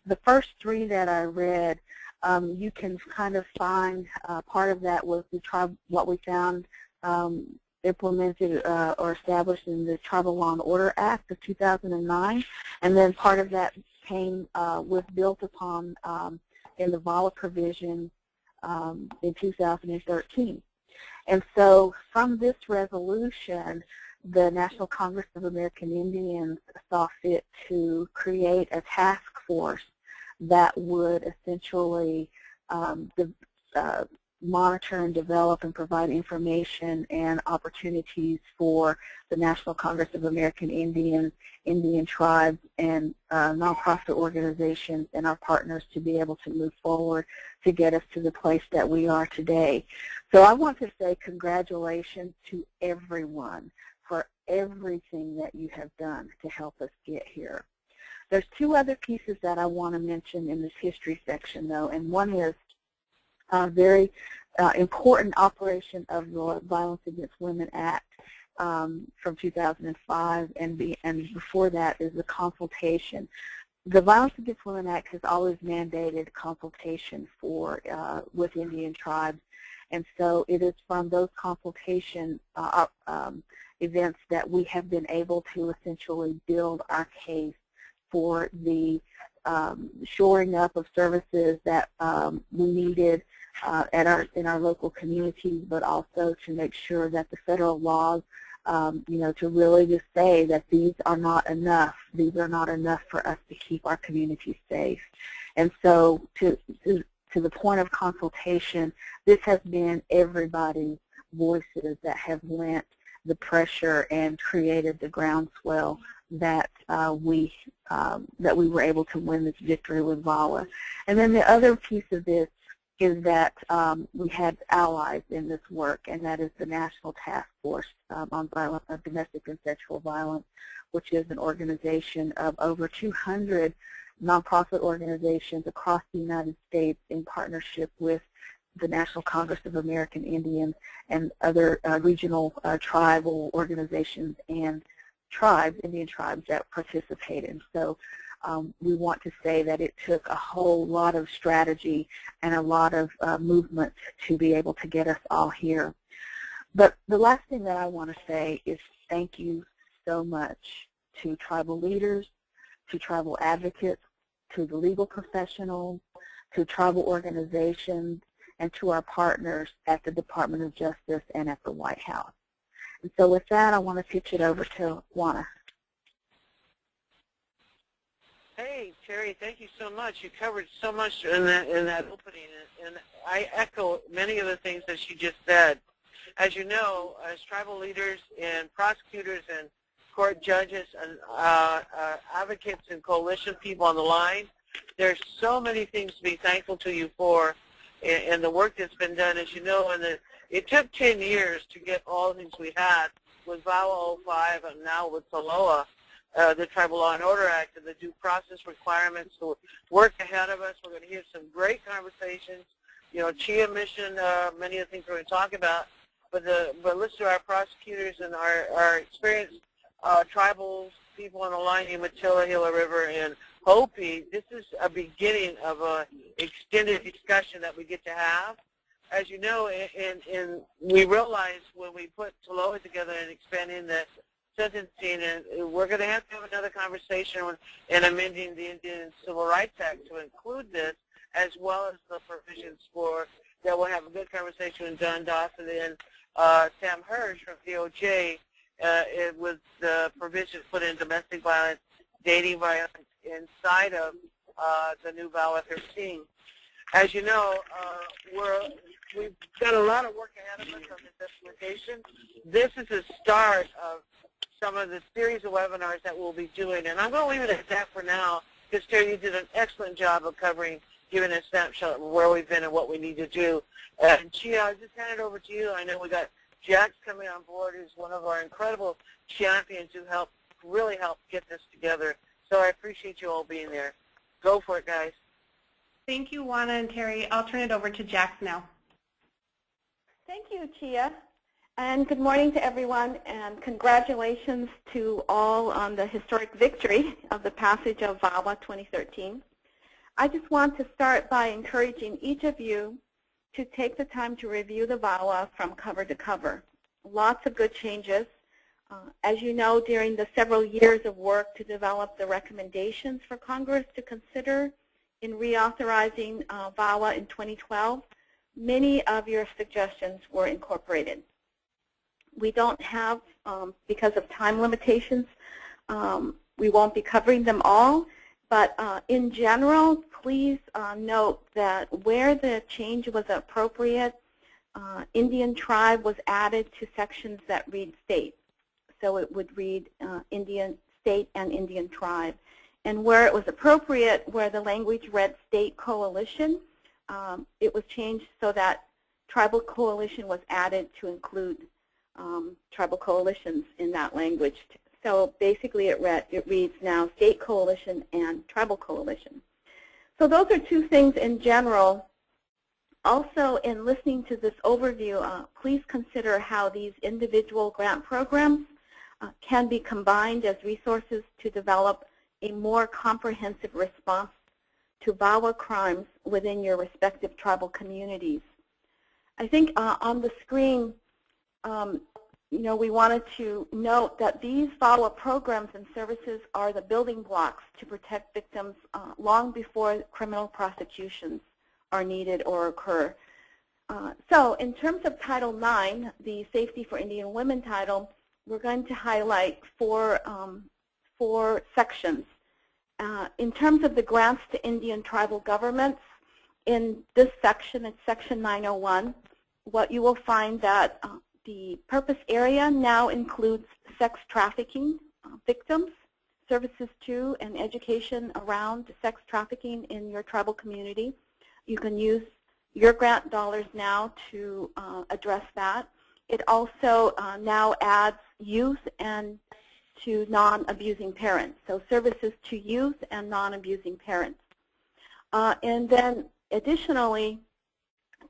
the first three that I read, you can kind of find part of that was the what we found implemented or established in the Tribal Law and Order Act of 2009, and then part of that was built upon in the VAWA provision in 2013. And so from this resolution, the National Congress of American Indians saw fit to create a task force that would essentially monitor and develop and provide information and opportunities for the National Congress of American Indians, Indian tribes, and nonprofit organizations and our partners to be able to move forward to get us to the place that we are today. So I want to say congratulations to everyone for everything that you have done to help us get here. There's two other pieces that I want to mention in this history section, though, and one is a very important operation of the Violence Against Women Act from 2005, and before that is the consultation. The Violence Against Women Act has always mandated consultation with Indian tribes, and so it is from those consultation events that we have been able to essentially build our case for the shoring up of services that we needed in our local communities, but also to make sure that the federal laws, to really just say that these are not enough. These are not enough for us to keep our communities safe. And so to the point of consultation, this has been everybody's voices that have lent the pressure and created the groundswell that we were able to win this victory with VAWA. And then the other piece of this is that we had allies in this work, and that is the National Task Force on Domestic and Sexual Violence, which is an organization of over 200 nonprofit organizations across the United States in partnership with the National Congress of American Indians and other regional tribal organizations and Indian tribes that participate in. So we want to say that it took a whole lot of strategy and a lot of movement to be able to get us all here. But the last thing that I want to say is thank you so much to tribal leaders, to tribal advocates, to the legal professionals, to tribal organizations, and to our partners at the Department of Justice and at the White House. And so with that, I want to pitch it over to Juana. Hey, Terry, thank you so much. You covered so much in that opening, and I echo many of the things that she just said. As you know, as tribal leaders and prosecutors and court judges and advocates and coalition people on the line, there's so many things to be thankful to you for and the work that's been done. As you know, it took 10 years to get all the things we had with VAWA 05 and now with TLOA. The Tribal Law and Order Act and the due process requirements to work ahead of us. We're going to hear some great conversations. CHIA mission, many of the things we're going to talk about. But listen to our prosecutors and our experienced tribal people on the line, Umatilla, Gila River, and Hopi. This is a beginning of an extended discussion that we get to have. As you know, and we realized when we put TLOA together and expanding the sentencing, and we're going to have another conversation in amending the Indian Civil Rights Act to include this, as well as the provisions that we'll have a good conversation with John Dawson and Sam Hirsch from DOJ with the provisions put in domestic violence, dating violence inside of the new VAWA 13. As you know, we've got a lot of work ahead of us on this implementation. This is the start of some of the series of webinars that we'll be doing. And I'm going to leave it at that for now, because Terry, you did an excellent job of giving a snapshot of where we've been and what we need to do. And Chia, I'll just hand it over to you. I know we got Jax coming on board, who's one of our incredible champions who really helped get this together. So I appreciate you all being there. Go for it, guys. Thank you, Juana and Terry. I'll turn it over to Jax now. Thank you, Chia. And good morning to everyone, and congratulations to all on the historic victory of the passage of VAWA 2013. I just want to start by encouraging each of you to take the time to review the VAWA from cover to cover. Lots of good changes. As you know, during the several years of work to develop the recommendations for Congress to consider in reauthorizing VAWA in 2012, many of your suggestions were incorporated. We don't have, because of time limitations, we won't be covering them all, but in general, please note that where the change was appropriate, Indian tribe was added to sections that read state. So it would read Indian state and Indian tribe. And where it was appropriate, where the language read state coalition, it was changed so that tribal coalition was added to include tribal coalitions in that language. So basically it reads now state coalition and tribal coalition. So those are two things in general. Also, in listening to this overview, please consider how these individual grant programs can be combined as resources to develop a more comprehensive response to VAWA crimes within your respective tribal communities. I think on the screen, we wanted to note that these VAWA programs and services are the building blocks to protect victims long before criminal prosecutions are needed or occur. So in terms of Title IX, the Safety for Indian Women title, we're going to highlight four sections. In terms of the grants to Indian tribal governments, in this section, it's section 901, what you will find that the purpose area now includes sex trafficking victims, services to and education around sex trafficking in your tribal community. You can use your grant dollars now to address that. It also now adds youth and to non-abusing parents, so services to youth and non-abusing parents. And then additionally,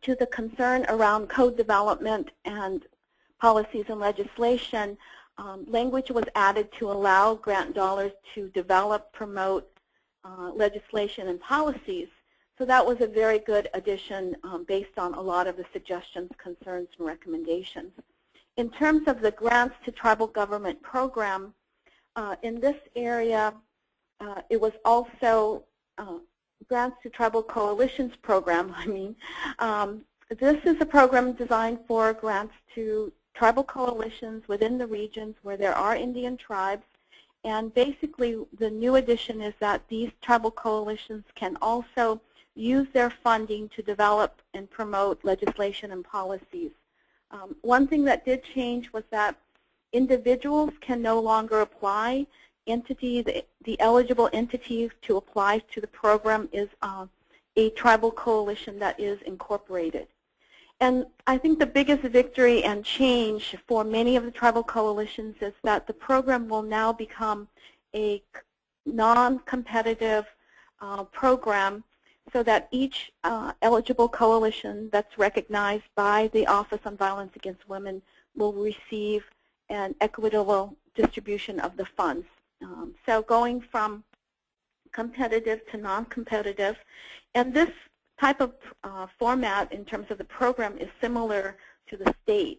to the concern around code development and policies and legislation, language was added to allow grant dollars to develop, promote legislation and policies. So that was a very good addition based on a lot of the suggestions, concerns, and recommendations. In terms of the grants to tribal government program, in this area, it was also grants to tribal coalitions program, this is a program designed for grants to tribal coalitions within the regions where there are Indian tribes. And basically, the new addition is that these tribal coalitions can also use their funding to develop and promote legislation and policies. One thing that did change was that individuals can no longer apply. The eligible entity to apply to the program is a tribal coalition that is incorporated. And I think the biggest victory and change for many of the tribal coalitions is that the program will now become a non-competitive program, so that each eligible coalition that's recognized by the Office on Violence Against Women will receive an equitable distribution of the funds. So going from competitive to non-competitive, and this type of format in terms of the program is similar to the state,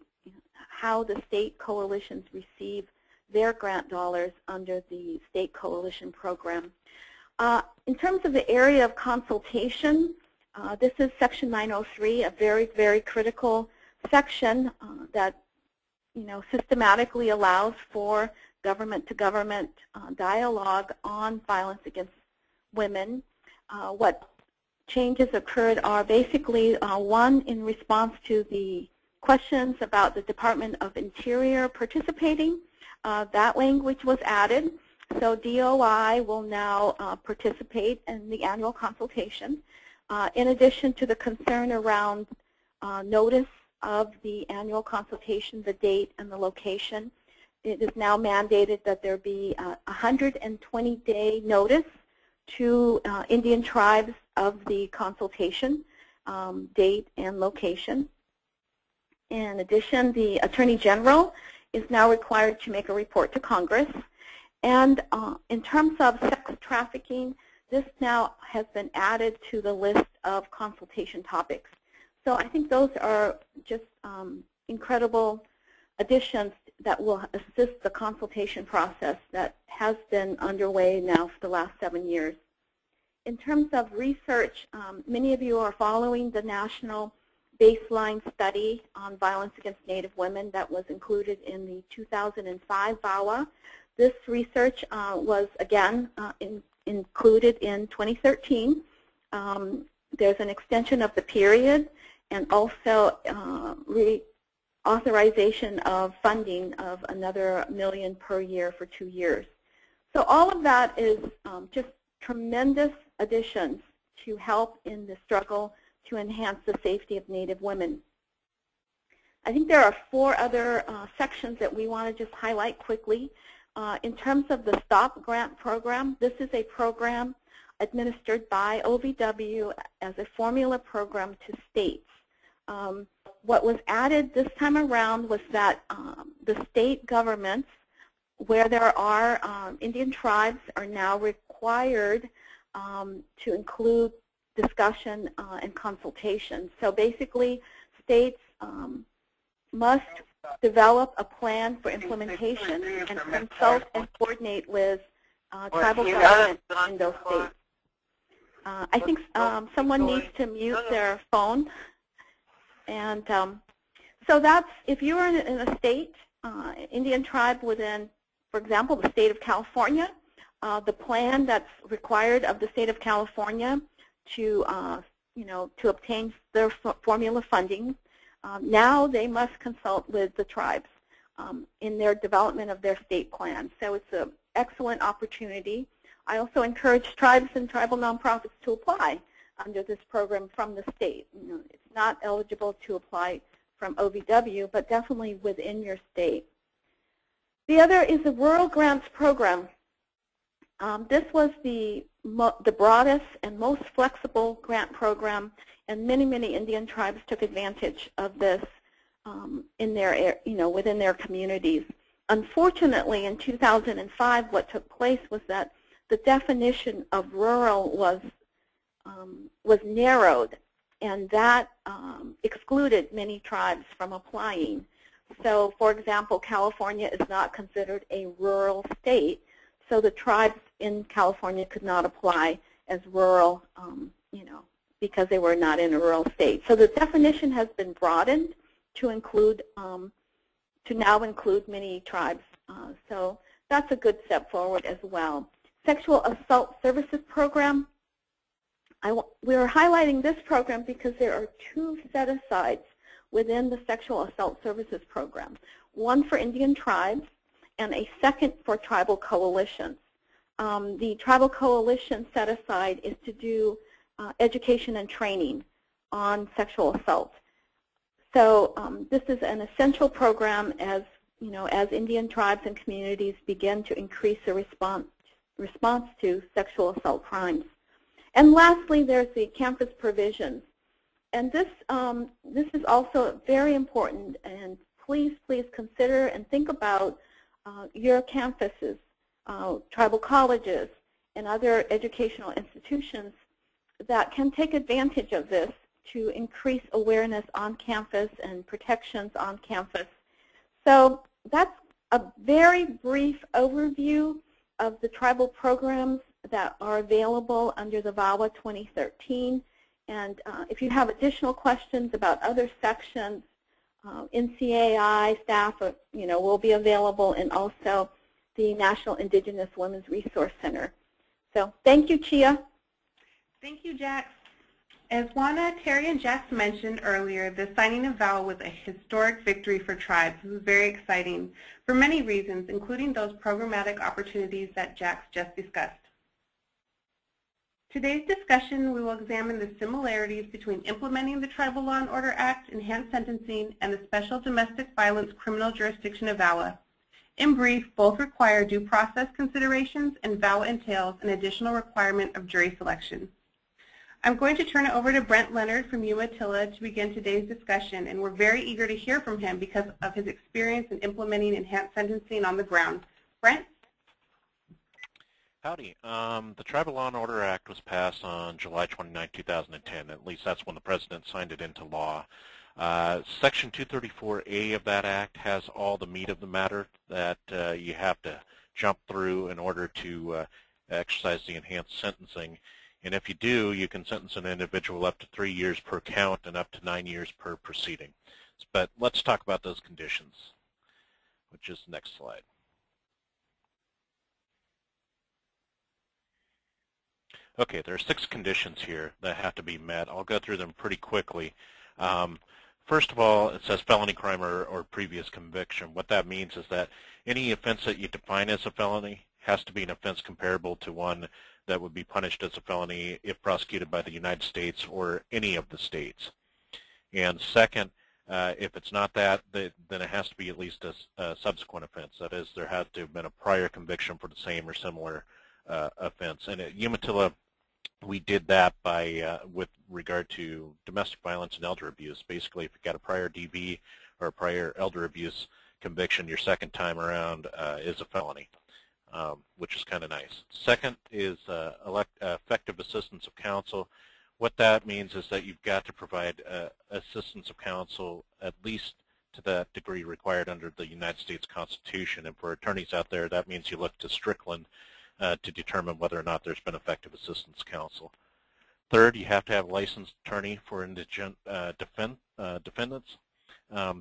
how the state coalitions receive their grant dollars under the state coalition program. In terms of the area of consultation, this is section 903, a very, very critical section that systematically allows for government-to-government dialogue on violence against women. What changes occurred are basically one, in response to the questions about the Department of Interior participating, that language was added. So DOI will now participate in the annual consultation. In addition to the concern around notice of the annual consultation, the date and the location, it is now mandated that there be a 120-day notice to Indian tribes of the consultation, date and location. In addition, the Attorney General is now required to make a report to Congress. And in terms of sex trafficking, this now has been added to the list of consultation topics. So I think those are just incredible additions that will assist the consultation process that has been underway now for the last 7 years. In terms of research, many of you are following the national baseline study on violence against Native women that was included in the 2005 VAWA. This research was, again, included in 2013. There's an extension of the period and also authorization of funding of another $1 million per year for 2 years. So all of that is just tremendous additions to help in the struggle to enhance the safety of Native women. I think there are 4 other sections that we want to just highlight quickly. In terms of the STOP grant program, this is a program administered by OVW as a formula program to states. What was added this time around was that the state governments, where there are Indian tribes, are now required to include discussion and consultation. So basically, states must develop a plan for implementation and consult and coordinate with tribal governments in those states. I think someone needs to mute their phone. And so that's, if you're in a state, Indian tribe within, for example, the state of California, the plan that's required of the state of California to, to obtain their formula funding, now they must consult with the tribes in their development of their state plan. So it's an excellent opportunity. I also encourage tribes and tribal nonprofits to apply under this program from the state. It's not eligible to apply from OVW, but definitely within your state. The other is the Rural Grants Program. This was the broadest and most flexible grant program, and many, many Indian tribes took advantage of this in their, within their communities. Unfortunately, in 2005, what took place was that the definition of rural was narrowed, and that excluded many tribes from applying. So, for example, California is not considered a rural state, so the tribes in California could not apply as rural, because they were not in a rural state. So the definition has been broadened to include, to now include many tribes. So that's a good step forward as well. Sexual Assault Services Program. We're highlighting this program because there are 2 set-asides within the Sexual Assault Services Program. One for Indian tribes and a second for tribal coalitions. The tribal coalition set-aside is to do education and training on sexual assault. So this is an essential program as, as Indian tribes and communities begin to increase the response to sexual assault crimes. And lastly, there's the campus provisions. And this is also very important, and please consider and think about your campuses, tribal colleges, and other educational institutions that can take advantage of this to increase awareness on campus and protections on campus. So that's a very brief overview of the tribal programs that are available under the VAWA 2013. And if you have additional questions about other sections, NCAI staff will be available, and also the National Indigenous Women's Resource Center. So thank you, Chia. Thank you, Jax. As Juana, Terry, and Jax mentioned earlier, the signing of VAWA was a historic victory for tribes. It was very exciting for many reasons, including those programmatic opportunities that Jax just discussed. Today's discussion, we will examine the similarities between implementing the Tribal Law and Order Act, enhanced sentencing, and the Special Domestic Violence Criminal Jurisdiction of VAWA. In brief, both require due process considerations, and VAWA entails an additional requirement of jury selection. I'm going to turn it over to Brent Leonard from Umatilla to begin today's discussion, and we're very eager to hear from him because of his experience in implementing enhanced sentencing on the ground. Brent? Howdy. The Tribal Law and Order Act was passed on July 29, 2010. At least that's when the President signed it into law. Section 234A of that act has all the meat of the matter that you have to jump through in order to exercise the enhanced sentencing. And if you do, you can sentence an individual up to 3 years per count and up to 9 years per proceeding. But let's talk about those conditions, which is the next slide. Okay, there are 6 conditions here that have to be met. I'll go through them pretty quickly. First of all, it says felony crime or previous conviction. What that means is that any offense that you define as a felony has to be an offense comparable to one that would be punished as a felony if prosecuted by the United States or any of the states. And second, if it's not that, then it has to be at least a subsequent offense. That is, there has to have been a prior conviction for the same or similar offense. And at Umatilla, we did that by with regard to domestic violence and elder abuse. Basically, if you got a prior DV or a prior elder abuse conviction, your second time around is a felony, which is kind of nice. Second is effective assistance of counsel. What that means is that you've got to provide assistance of counsel at least to that degree required under the United States Constitution. And for attorneys out there, that means you look to Strickland to determine whether or not there's been effective assistance counsel. Third, you have to have a licensed attorney for indigent defendants.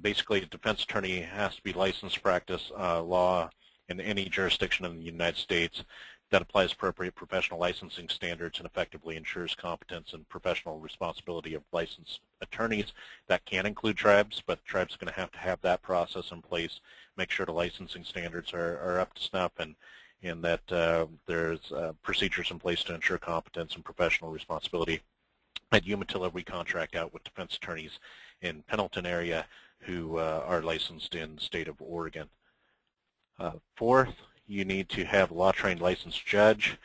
Basically, a defense attorney has to be licensed to practice law in any jurisdiction in the United States that applies appropriate professional licensing standards and effectively ensures competence and professional responsibility of licensed attorneys. That can include tribes, but tribes are going to have that process in place, make sure the licensing standards are up to snuff, and that there's procedures in place to ensure competence and professional responsibility. At Umatilla, we contract out with defense attorneys in Pendleton area who are licensed in the state of Oregon. Fourth, you need to have a law-trained licensed judge.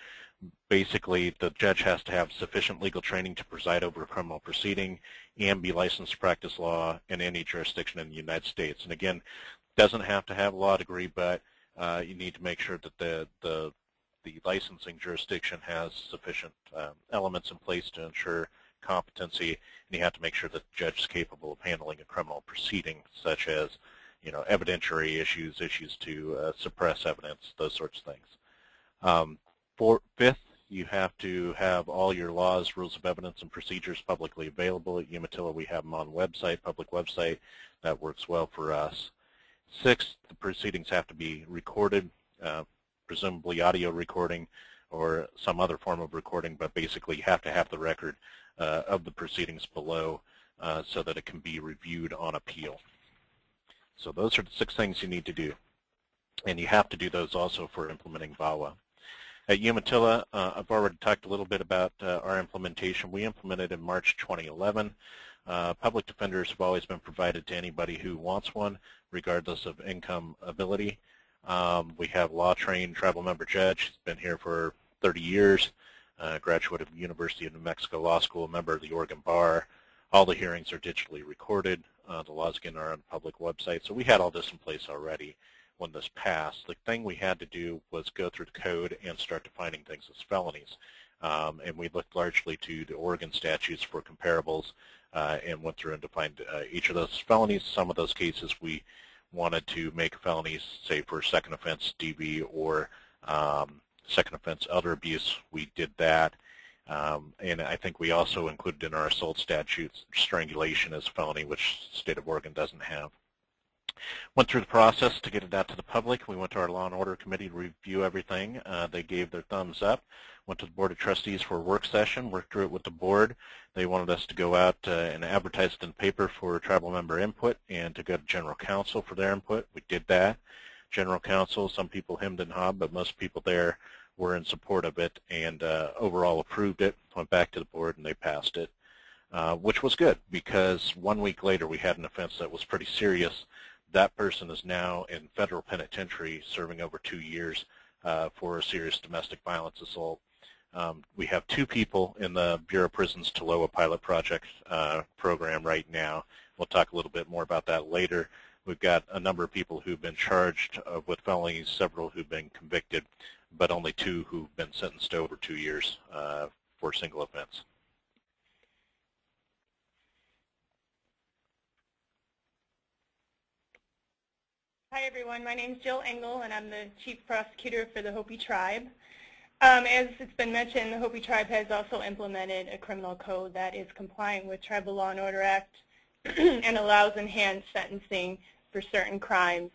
Basically, the judge has to have sufficient legal training to preside over a criminal proceeding and be licensed to practice law in any jurisdiction in the United States. And again, doesn't have to have a law degree, but you need to make sure that the licensing jurisdiction has sufficient elements in place to ensure competency, and you have to make sure that the judge is capable of handling a criminal proceeding, such as evidentiary issues to suppress evidence, those sorts of things. Fifth, you have to have all your laws, rules of evidence, and procedures publicly available. At Umatilla, we have them on public website. That works well for us. Sixth, the proceedings have to be recorded, presumably audio recording or some other form of recording, but basically you have to have the record of the proceedings below so that it can be reviewed on appeal. So those are the 6 things you need to do, and you have to do those also for implementing VAWA. At Umatilla, I've already talked a little bit about our implementation. We implemented in March 2011. Public defenders have always been provided to anybody who wants one, regardless of income ability. We have a law-trained tribal member judge. He's been here for 30 years, graduate of the University of New Mexico Law School, member of the Oregon Bar. All the hearings are digitally recorded. The laws, again, are on the public website. So we had all this in place already when this passed. The thing we had to do was go through the code and start defining things as felonies. And we looked largely to the Oregon statutes for comparables and went through and defined each of those felonies. Some of those cases we wanted to make felonies, say, for second offense DV or second offense elder abuse. We did that. And I think we also included in our assault statutes strangulation as a felony, which the state of Oregon doesn't have. Went through the process to get it out to the public. We went to our Law and Order Committee to review everything. They gave their thumbs up. Went to the Board of Trustees for a work session, worked through it with the board. They wanted us to go out and advertise it in the paper for tribal member input and to go to General Counsel for their input. We did that. General Counsel, some people hemmed and hawed, but most people there were in support of it and overall approved it, went back to the board, and they passed it, which was good because 1 week later we had an offense that was pretty serious. That person is now in federal penitentiary serving over 2 years for a serious domestic violence assault. We have 2 people in the Bureau of Prisons TLOA pilot project program right now. We'll talk a little bit more about that later. We've got a number of people who've been charged with felonies, several who've been convicted. but only 2 who've been sentenced to over 2 years for single offense. Hi everyone, my name is Jill Engel and I'm the Chief Prosecutor for the Hopi Tribe. As it's been mentioned, the Hopi Tribe has also implemented a criminal code that is compliant with Tribal Law and Order Act and allows enhanced sentencing for certain crimes.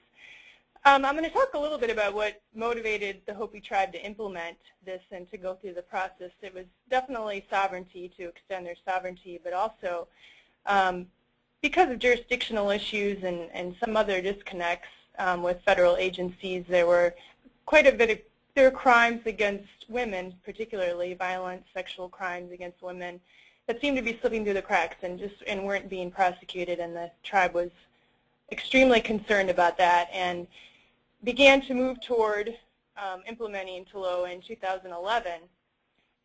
I'm going to talk a little bit about what motivated the Hopi Tribe to implement this and to go through the process. It was definitely sovereignty, to extend their sovereignty, but also because of jurisdictional issues and some other disconnects with federal agencies, there were quite a bit of crimes against women, particularly violent sexual crimes against women, that seemed to be slipping through the cracks and weren't being prosecuted, and the tribe was extremely concerned about that and began to move toward implementing TLOA in 2011.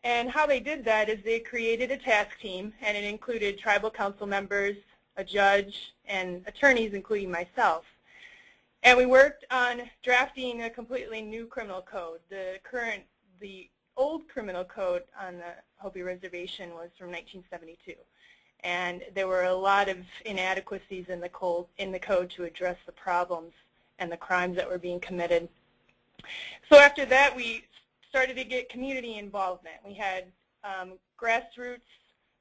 And how they did that is they created a task team, and it included tribal council members, a judge, and attorneys, including myself. And we worked on drafting a completely new criminal code. The old criminal code on the Hopi Reservation was from 1972. And there were a lot of inadequacies in the code to address the problems and the crimes that were being committed. So after that, we started to get community involvement. We had grassroots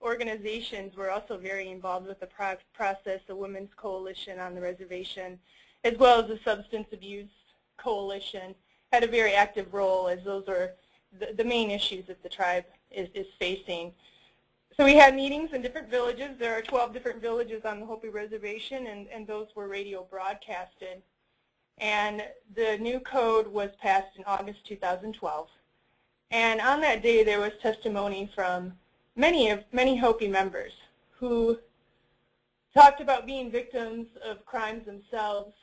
organizations were also very involved with the process, the Women's Coalition on the reservation, as well as the Substance Abuse Coalition, had a very active role, as those are the main issues that the tribe is facing. So we had meetings in different villages. There are 12 different villages on the Hopi Reservation, and those were radio broadcasted. And the new code was passed in August 2012. And on that day, there was testimony from many Hopi members who talked about being victims of crimes themselves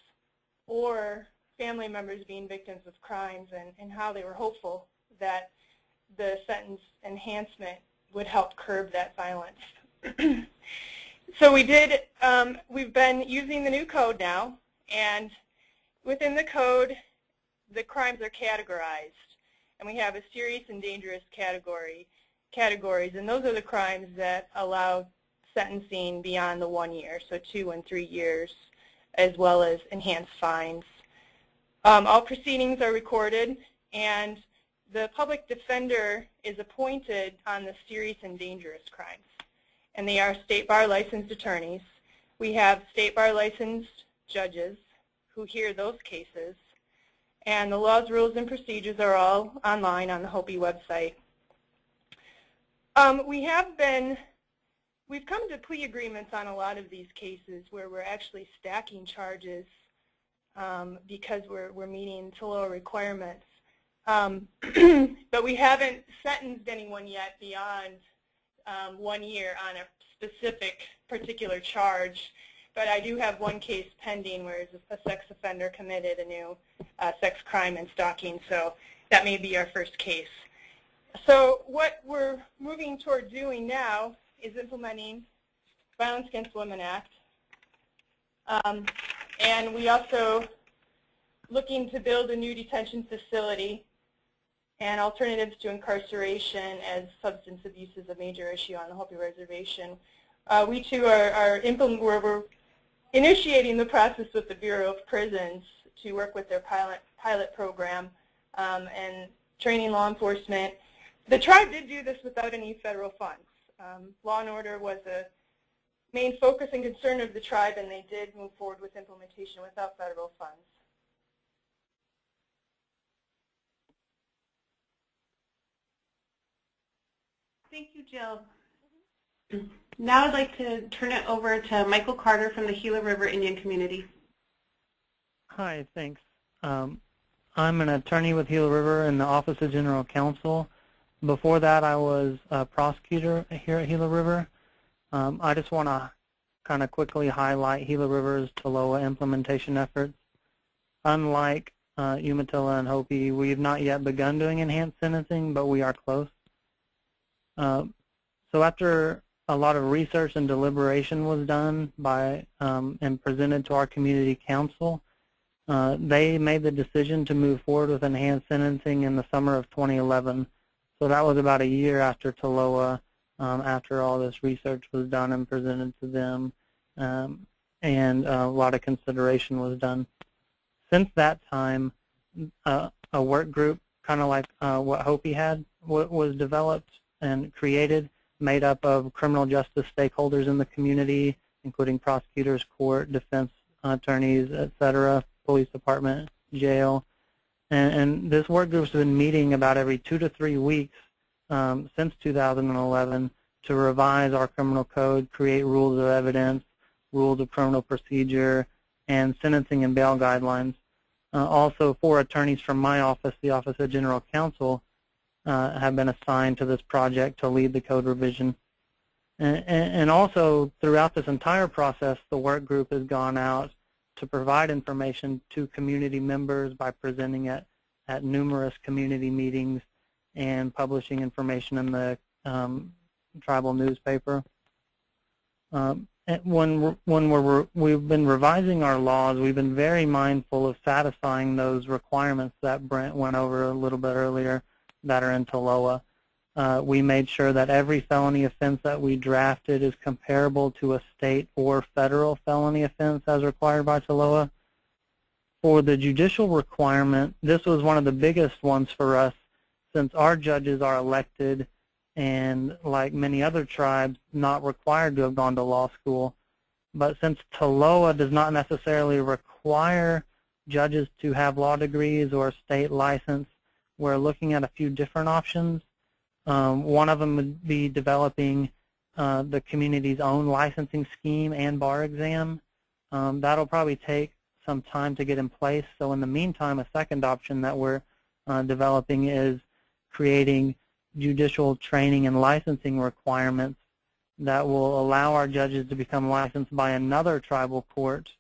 or family members being victims of crimes, and how they were hopeful that the sentence enhancement would help curb that violence. So we've been using the new code now, and within the code, the crimes are categorized, and we have a serious and dangerous categories, and those are the crimes that allow sentencing beyond the 1 year, so 2 and 3 years, as well as enhanced fines. All proceedings are recorded, and the public defender is appointed on the serious and dangerous crimes, and they are state bar licensed attorneys. We have state bar licensed judges who hear those cases, and the laws, rules, and procedures are all online on the Hopi website. We've come to plea agreements on a lot of these cases where we're actually stacking charges because we're meeting TLOA requirements. But we haven't sentenced anyone yet beyond 1 year on a specific particular charge. But I do have one case pending where a sex offender committed a new sex crime and stalking, so that may be our first case. So what we're moving toward doing now is implementing Violence Against Women Act. And we also looking to build a new detention facility and alternatives to incarceration, as substance abuse is a major issue on the Hopi Reservation. We too we're initiating the process with the Bureau of Prisons to work with their pilot program and training law enforcement. The tribe did do this without any federal funds. Law and order was a main focus and concern of the tribe, and they did move forward with implementation without federal funds. Thank you, Jill. Now I'd like to turn it over to Michael Carter from the Gila River Indian Community. Hi, thanks. I'm an attorney with Gila River in the Office of General Counsel. Before that, I was a prosecutor here at Gila River. I just want to kind of quickly highlight Gila River's TLOA implementation efforts. Unlike Umatilla and Hopi, we have not yet begun doing enhanced sentencing, but we are close. So after a lot of research and deliberation was done by and presented to our community council, they made the decision to move forward with enhanced sentencing in the summer of 2011. So that was about a year after TLOA, after all this research was done and presented to them, and a lot of consideration was done. Since that time, a work group, kind of like what Hopi had, was developed and created, made up of criminal justice stakeholders in the community, including prosecutors, court, defense attorneys, etc., police department, jail. And this work group's been meeting about every 2 to 3 weeks since 2011 to revise our criminal code, create rules of evidence, rules of criminal procedure, and sentencing and bail guidelines. Also, 4 attorneys from my office, the Office of General Counsel, have been assigned to this project to lead the code revision. And also, throughout this entire process, the work group has gone out to provide information to community members by presenting it at numerous community meetings and publishing information in the tribal newspaper. When we've been revising our laws, we've been very mindful of satisfying those requirements that Brent went over a little bit earlier that are in TLOA. We made sure that every felony offense that we drafted is comparable to a state or federal felony offense as required by TLOA. For the judicial requirement, this was one of the biggest ones for us since our judges are elected and, like many other tribes, not required to have gone to law school. But since TLOA does not necessarily require judges to have law degrees or a state license, we're looking at a few different options. One of them would be developing the community's own licensing scheme and bar exam. That'll probably take some time to get in place. So in the meantime, a second option that we're developing is creating judicial training and licensing requirements that will allow our judges to become licensed by another tribal court,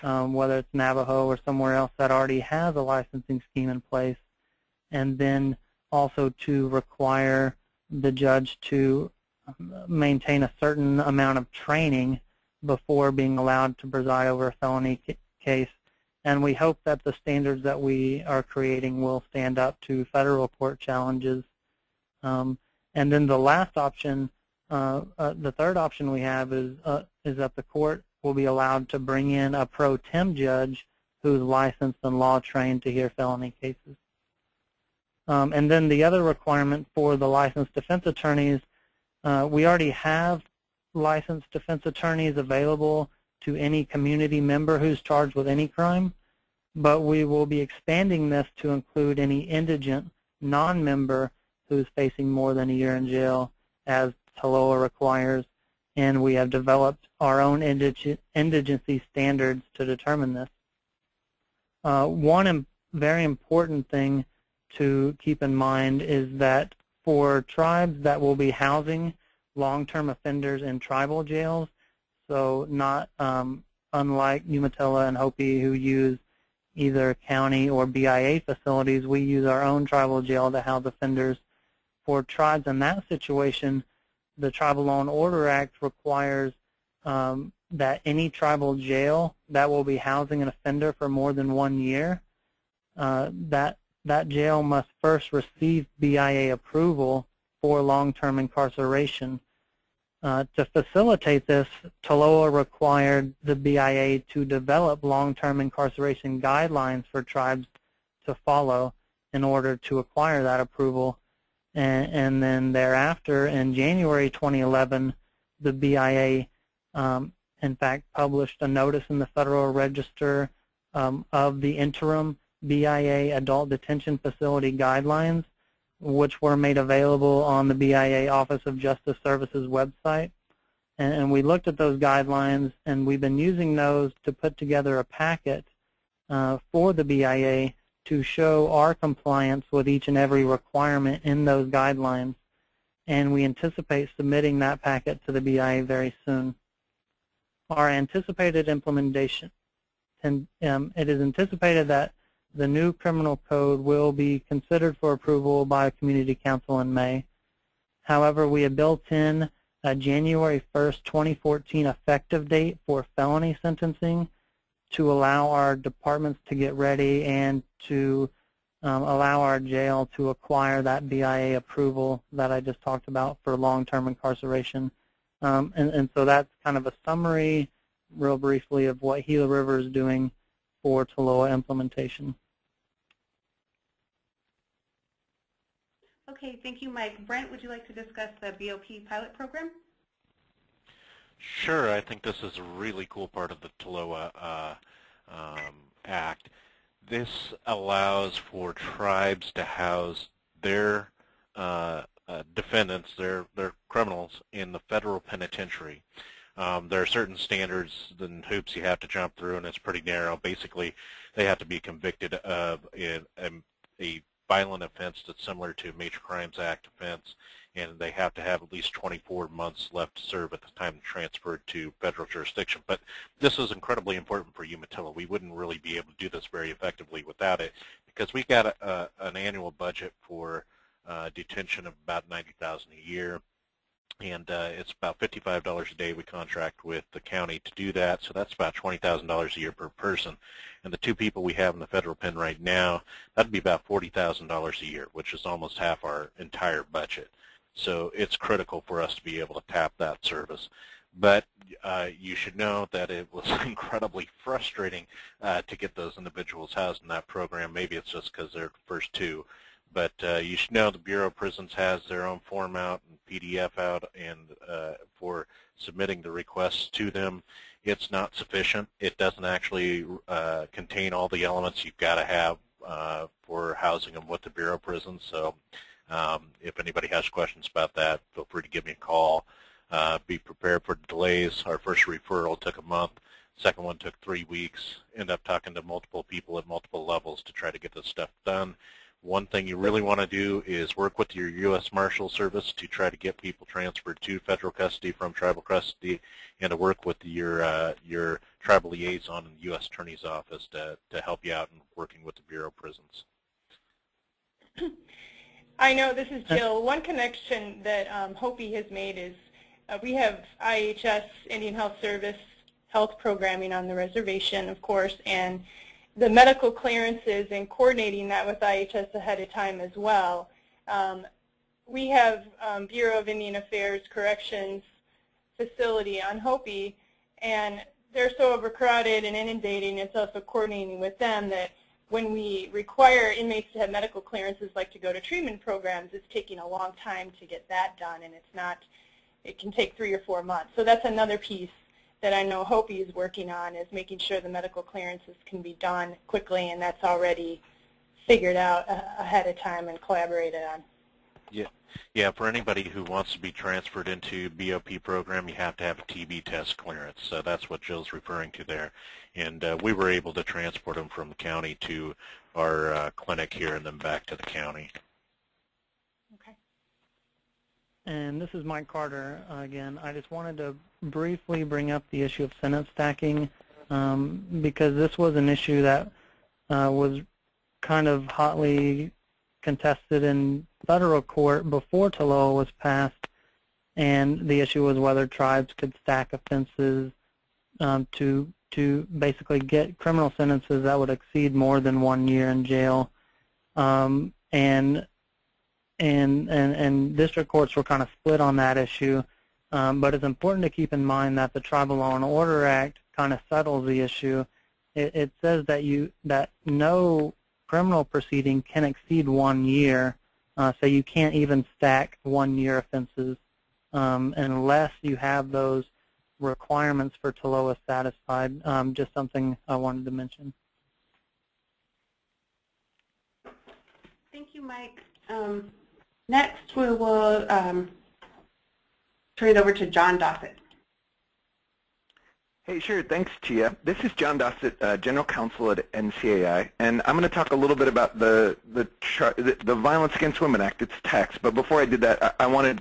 whether it's Navajo or somewhere else that already has a licensing scheme in place, and then also to require the judge to maintain a certain amount of training before being allowed to preside over a felony case. And we hope that the standards that we are creating will stand up to federal court challenges. And then the last option, the third option we have is that the court will be allowed to bring in a pro tem judge who's licensed and law trained to hear felony cases. And then the other requirement for the licensed defense attorneys, we already have licensed defense attorneys available to any community member who's charged with any crime, but we will be expanding this to include any indigent non-member who's facing more than a year in jail, as TLOA requires, and we have developed our own indigency standards to determine this. One very important thing to keep in mind is that for tribes that will be housing long-term offenders in tribal jails, so not unlike Umatilla and Hopi who use either county or BIA facilities, we use our own tribal jail to house offenders. For tribes in that situation, the Tribal Law and Order Act requires that any tribal jail that will be housing an offender for more than 1 year, that jail must first receive BIA approval for long-term incarceration. To facilitate this, TLOA required the BIA to develop long-term incarceration guidelines for tribes to follow in order to acquire that approval. And then thereafter, in January 2011, the BIA, in fact, published a notice in the Federal Register of the interim BIA Adult Detention Facility Guidelines, which were made available on the BIA Office of Justice Services website. And we looked at those guidelines, and we've been using those to put together a packet for the BIA to show our compliance with each and every requirement in those guidelines. And we anticipate submitting that packet to the BIA very soon. Our anticipated implementation, and it is anticipated that the new criminal code will be considered for approval by Community Council in May. However, we have built in a January 1st, 2014 effective date for felony sentencing to allow our departments to get ready and to allow our jail to acquire that BIA approval that I just talked about for long-term incarceration. And so that's kind of a summary, real briefly, of what Gila River is doing for TLOA implementation. Okay, thank you, Mike. Brent, would you like to discuss the BOP pilot program? Sure, I think this is a really cool part of the TLOA Act. This allows for tribes to house their defendants, their criminals, in the federal penitentiary. There are certain standards and hoops you have to jump through, and it's pretty narrow. Basically, they have to be convicted of a violent offense that's similar to a Major Crimes Act offense, and they have to have at least 24 months left to serve at the time transferred to federal jurisdiction. But this is incredibly important for Umatilla. We wouldn't really be able to do this very effectively without it, because we got an annual budget for detention of about $90,000 a year, and it's about $55 a day we contract with the county to do that, so that's about $20,000 a year per person. And the two people we have in the federal pen right now, that'd be about $40,000 a year, which is almost half our entire budget. So it's critical for us to be able to tap that service. But you should know that it was incredibly frustrating to get those individuals housed in that program. Maybe it's just because they're the first two. But you should know the Bureau of Prisons has their own form out and PDF out, and for submitting the requests to them, it's not sufficient. It doesn't actually contain all the elements you've got to have for housing them with the Bureau of Prisons. So if anybody has questions about that, feel free to give me a call. Be prepared for delays. Our first referral took a month. Second one took 3 weeks. End up talking to multiple people at multiple levels to try to get this stuff done. One thing you really want to do is work with your U.S. Marshal Service to try to get people transferred to federal custody from tribal custody, and to work with your tribal liaison in the U.S. Attorney's Office to help you out in working with the Bureau of Prisons. I know, this is Jill. One connection that Hopi has made is we have IHS, Indian Health Service, health programming on the reservation, of course, and the medical clearances and coordinating that with IHS ahead of time as well. We have Bureau of Indian Affairs Corrections facility on Hopi, and they're so overcrowded and inundating, it's also coordinating with them that when we require inmates to have medical clearances, like to go to treatment programs, it's taking a long time to get that done, and it can take 3 or 4 months. So that's another piece that I know Hopi is working on, is making sure the medical clearances can be done quickly, and that's already figured out ahead of time and collaborated on. Yeah. For anybody who wants to be transferred into BOP program, you have to have a TB test clearance. So that's what Jill's referring to there. And we were able to transport them from the county to our clinic here and then back to the county. Okay. And this is Mike Carter again. I just wanted to briefly bring up the issue of sentence stacking because this was an issue that was kind of hotly contested in federal court before TLOA was passed, and the issue was whether tribes could stack offenses to basically get criminal sentences that would exceed more than 1 year in jail. And district courts were kind of split on that issue, but it's important to keep in mind that the Tribal Law and Order Act kind of settles the issue. It says that no criminal proceeding can exceed 1 year, so you can't even stack 1 year offenses unless you have those requirements for TLOA satisfied. Just something I wanted to mention. Thank you, Mike. Next, we will turn it over to John Dossett. Hey, sure. Thanks, Tia. This is John Dossett, General Counsel at NCAI, and I'm going to talk a little bit about the Violence Against Women Act, its text. But before I did that, I wanted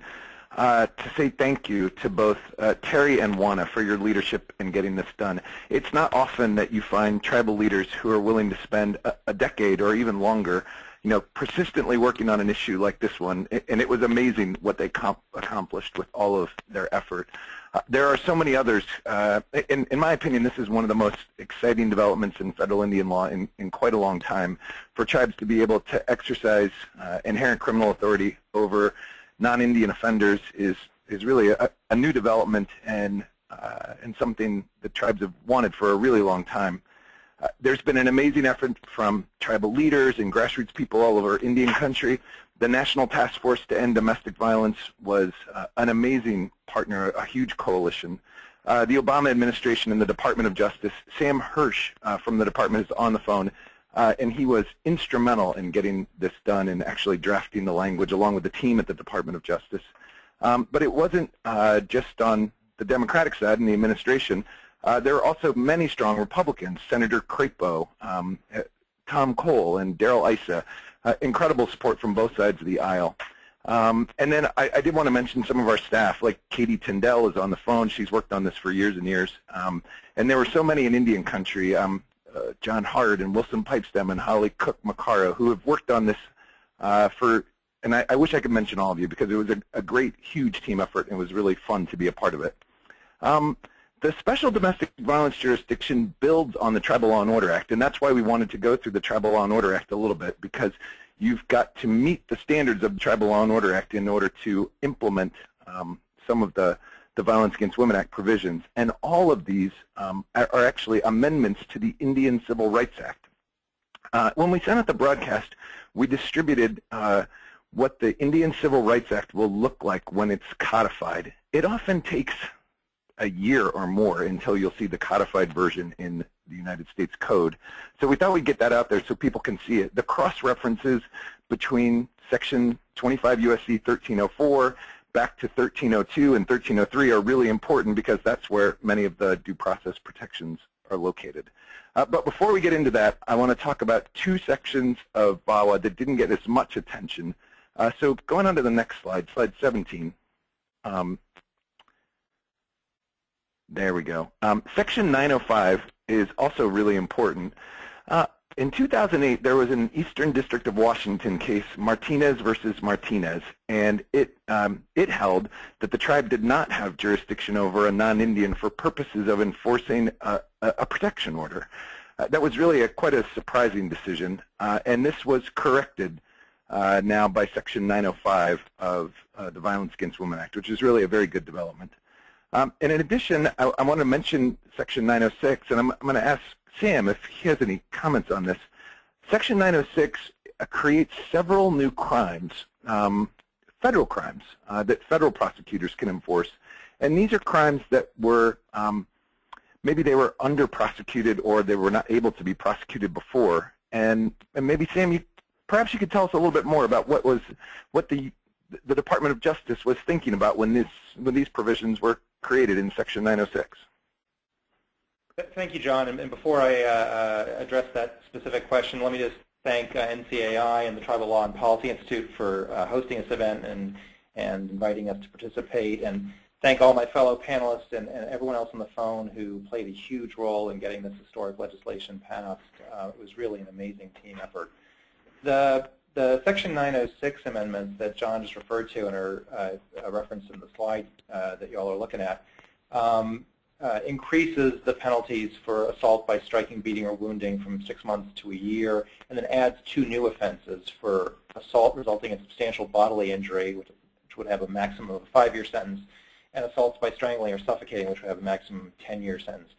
to say thank you to both Terry and WANA for your leadership in getting this done. It's not often that you find tribal leaders who are willing to spend a decade or even longer, persistently working on an issue like this one, and it was amazing what they accomplished with all of their effort. There are so many others. In my opinion, this is one of the most exciting developments in federal Indian law in quite a long time. For tribes to be able to exercise inherent criminal authority over non-Indian offenders is really a new development and something that tribes have wanted for a really long time. There's been an amazing effort from tribal leaders and grassroots people all over Indian country. The National Task Force to End Domestic Violence was an amazing partner, a huge coalition. The Obama administration and the Department of Justice, Sam Hirsch from the department is on the phone, and he was instrumental in getting this done and actually drafting the language along with the team at the Department of Justice. But it wasn't just on the Democratic side in the administration. There are also many strong Republicans, Senator Crapo, Tom Cole, and Darrell Issa. Incredible support from both sides of the aisle. And then I did want to mention some of our staff, like Katie Tyndall is on the phone. She's worked on this for years and years. And there were so many in Indian country, John Hard and Wilson Pipestem and Holly Cook-Macaro, who have worked on this and I wish I could mention all of you because it was a great, huge team effort, and it was really fun to be a part of it. The Special Domestic Violence Jurisdiction builds on the Tribal Law and Order Act, and that's why we wanted to go through the Tribal Law and Order Act a little bit, because you've got to meet the standards of the Tribal Law and Order Act in order to implement some of the Violence Against Women Act provisions. And all of these are actually amendments to the Indian Civil Rights Act. When we sent out the broadcast, we distributed what the Indian Civil Rights Act will look like when it's codified. It often takes a year or more until you'll see the codified version in the United States Code. So we thought we'd get that out there so people can see it. The cross-references between Section 25 U.S.C. 1304 back to 1302 and 1303 are really important because that's where many of the due process protections are located. But before we get into that, I want to talk about two sections of VAWA that didn't get as much attention. So going on to the next slide, slide 17. There we go. Section 905 is also really important. In 2008, there was an Eastern District of Washington case, Martinez versus Martinez, and it held that the tribe did not have jurisdiction over a non-Indian for purposes of enforcing a protection order. That was really quite a surprising decision, and this was corrected now by Section 905 of the Violence Against Women Act, which is really a very good development. And in addition, I want to mention Section 906, and I'm going to ask Sam if he has any comments on this. Section 906 creates several new crimes, federal crimes, that federal prosecutors can enforce. And these are crimes that were, maybe they were under-prosecuted or they were not able to be prosecuted before. And maybe, Sam, perhaps you could tell us a little bit more about what the Department of Justice was thinking about when these provisions were created in Section 906. Thank you, John. And before I address that specific question, let me just thank NCAI and the Tribal Law and Policy Institute for hosting this event and inviting us to participate, and thank all my fellow panelists and everyone else on the phone who played a huge role in getting this historic legislation passed. It was really an amazing team effort. The Section 906 amendments that John just referred to and are referenced in the slide that you all are looking at increases the penalties for assault by striking, beating, or wounding from 6 months to a year, and then adds 2 new offenses for assault resulting in substantial bodily injury, which would have a maximum of a 5-year sentence, and assaults by strangling or suffocating, which would have a maximum 10-year sentence.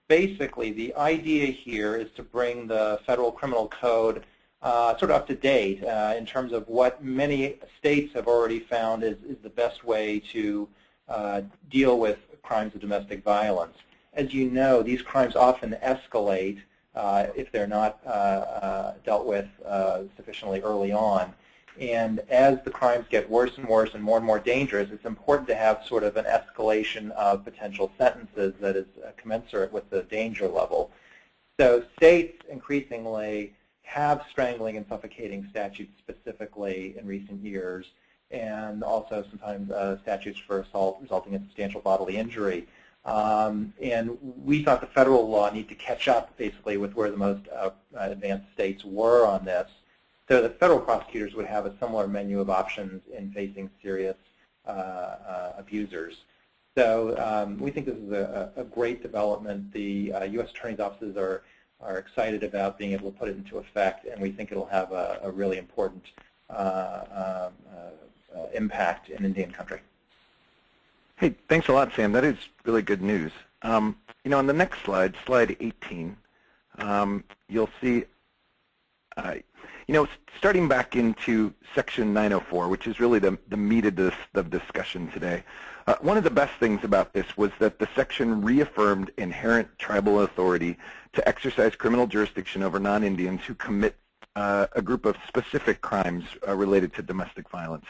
Basically, the idea here is to bring the federal criminal code sort of up to date in terms of what many states have already found is the best way to deal with crimes of domestic violence. As you know, these crimes often escalate if they're not dealt with sufficiently early on. And as the crimes get worse and worse and more dangerous, it's important to have sort of an escalation of potential sentences that is commensurate with the danger level. So states increasingly have strangling and suffocating statutes specifically in recent years, and also sometimes statutes for assault resulting in substantial bodily injury. And we thought the federal law needed to catch up basically with where the most advanced states were on this, so that federal prosecutors would have a similar menu of options in facing serious abusers. So we think this is a great development. The U.S. Attorney's offices are excited about being able to put it into effect, and we think it'll have a really important impact in Indian country. Hey, thanks a lot, Sam. That is really good news. On the next slide, slide 18, you'll see, starting back into Section 904, which is really the meat of the discussion today. One of the best things about this was that the section reaffirmed inherent tribal authority to exercise criminal jurisdiction over non-Indians who commit a group of specific crimes related to domestic violence.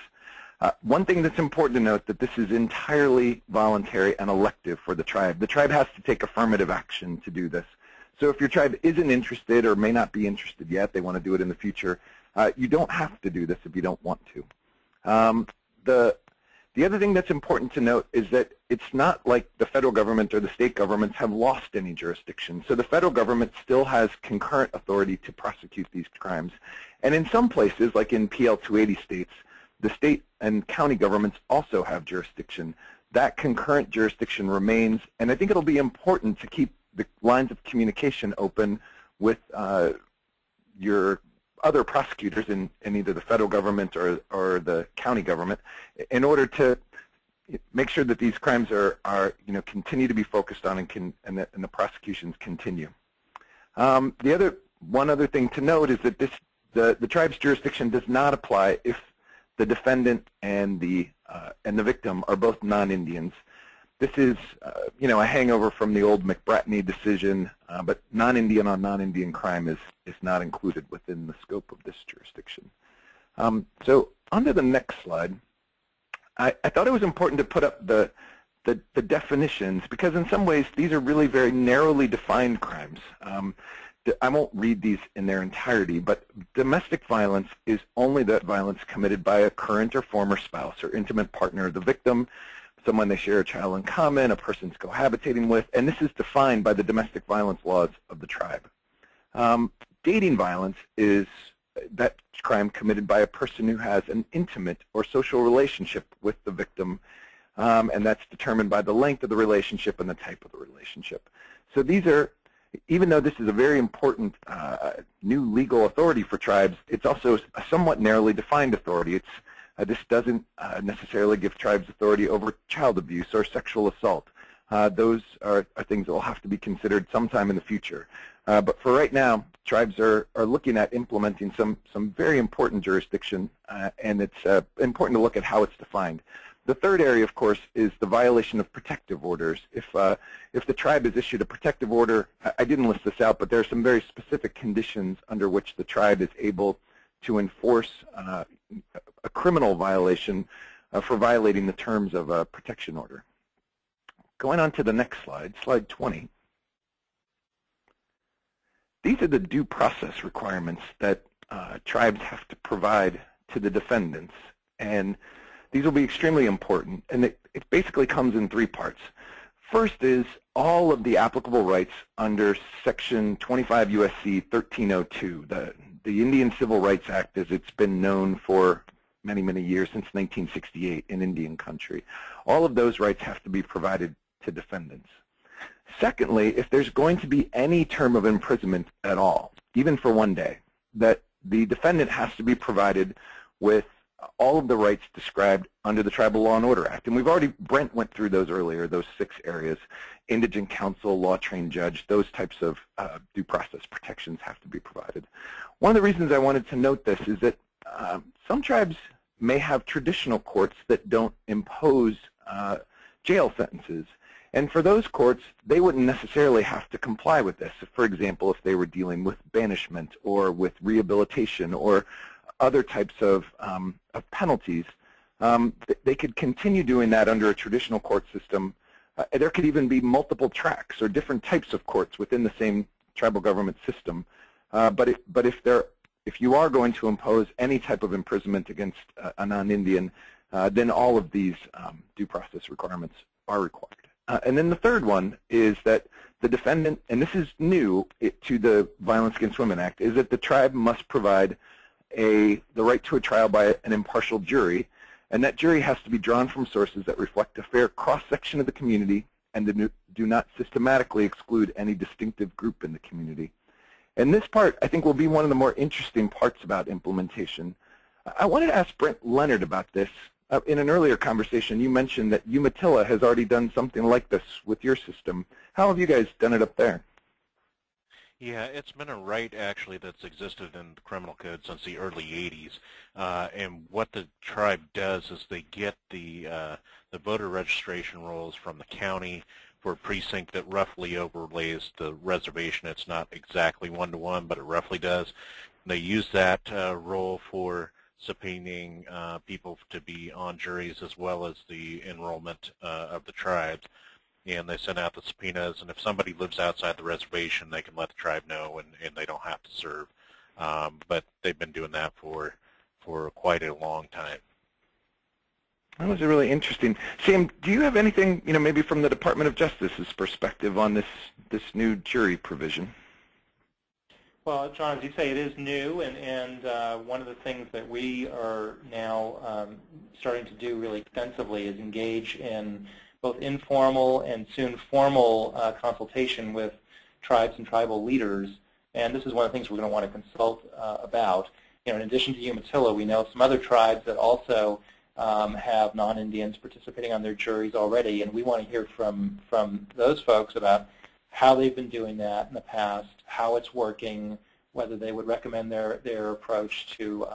One thing that's important to note that this is entirely voluntary and elective for the tribe. The tribe has to take affirmative action to do this. So if your tribe isn't interested or may not be interested yet, they want to do it in the future, you don't have to do this if you don't want to. The other thing that's important to note is that it's not like the federal government or the state governments have lost any jurisdiction. So the federal government still has concurrent authority to prosecute these crimes. And in some places, like in PL 280 states, the state and county governments also have jurisdiction. That concurrent jurisdiction remains, and I think it'll be important to keep the lines of communication open with your other prosecutors in either the federal government or the county government in order to make sure that these crimes are continue to be focused on and the prosecutions continue. One other thing to note is that the tribe's jurisdiction does not apply if the defendant and the victim are both non-Indians. This is, a hangover from the old McBratney decision, but non-Indian on non-Indian crime is not included within the scope of this jurisdiction. So on to the next slide. I thought it was important to put up the definitions because in some ways these are really very narrowly defined crimes. I won't read these in their entirety, but domestic violence is only that violence committed by a current or former spouse or intimate partner of the victim, someone they share a child in common, a person's cohabitating with, and this is defined by the domestic violence laws of the tribe. Dating violence is that crime committed by a person who has an intimate or social relationship with the victim, and that's determined by the length of the relationship and the type of the relationship. So these are, even though this is a very important new legal authority for tribes, it's also a somewhat narrowly defined authority. This doesn't necessarily give tribes authority over child abuse or sexual assault. Those are things that will have to be considered sometime in the future. But for right now, tribes are looking at implementing some very important jurisdiction, and it's important to look at how it's defined. The third area, of course, is the violation of protective orders. If the tribe has issued a protective order, I didn't list this out, but there are some very specific conditions under which the tribe is able to enforce a criminal violation for violating the terms of a protection order. Going on to the next slide, slide 20. These are the due process requirements that tribes have to provide to the defendants, and these will be extremely important, and it basically comes in three parts. First is all of the applicable rights under Section 25 U.S.C. 1302, the Indian Civil Rights Act as it's been known for many, many years, since 1968 in Indian country. All of those rights have to be provided to defendants. Secondly, if there's going to be any term of imprisonment at all, even for one day, that the defendant has to be provided with all of the rights described under the Tribal Law and Order Act. And Brent went through those earlier, those 6 areas. Indigent counsel, law-trained judge, those types of due process protections have to be provided. One of the reasons I wanted to note this is that some tribes may have traditional courts that don't impose jail sentences. And for those courts, they wouldn't necessarily have to comply with this. For example, if they were dealing with banishment or with rehabilitation or other types of penalties, they could continue doing that under a traditional court system. There could even be multiple tracks or different types of courts within the same tribal government system. But if you are going to impose any type of imprisonment against a non-Indian, then all of these due process requirements are required. And then the third one is that the defendant, and this is new to the Violence Against Women Act, is that the tribe must provide the right to a trial by an impartial jury, and that jury has to be drawn from sources that reflect a fair cross-section of the community and do not systematically exclude any distinctive group in the community. And this part, I think, will be one of the more interesting parts about implementation. I wanted to ask Brent Leonard about this. In an earlier conversation, you mentioned that Umatilla has already done something like this with your system. How have you guys done it up there? Yeah, it's been a right, actually, that's existed in the criminal code since the early 80s. And what the tribe does is they get the voter registration rolls from the county for a precinct that roughly overlays the reservation. It's not exactly one-to-one, but it roughly does. They use that roll for subpoenaing people to be on juries as well as the enrollment of the tribes. And they send out the subpoenas, and if somebody lives outside the reservation, they can let the tribe know, and they don't have to serve. But they've been doing that for quite a long time. That was really interesting. Sam, do you have anything, maybe from the Department of Justice's perspective on this new jury provision? Well, John, as you say, it is new, and one of the things that we are now starting to do really extensively is engage in both informal and soon formal consultation with tribes and tribal leaders. And this is one of the things we're going to want to consult about. In addition to Umatilla, we know some other tribes that also have non-Indians participating on their juries already, and we want to hear from those folks about how they've been doing that in the past, how it's working, whether they would recommend their approach to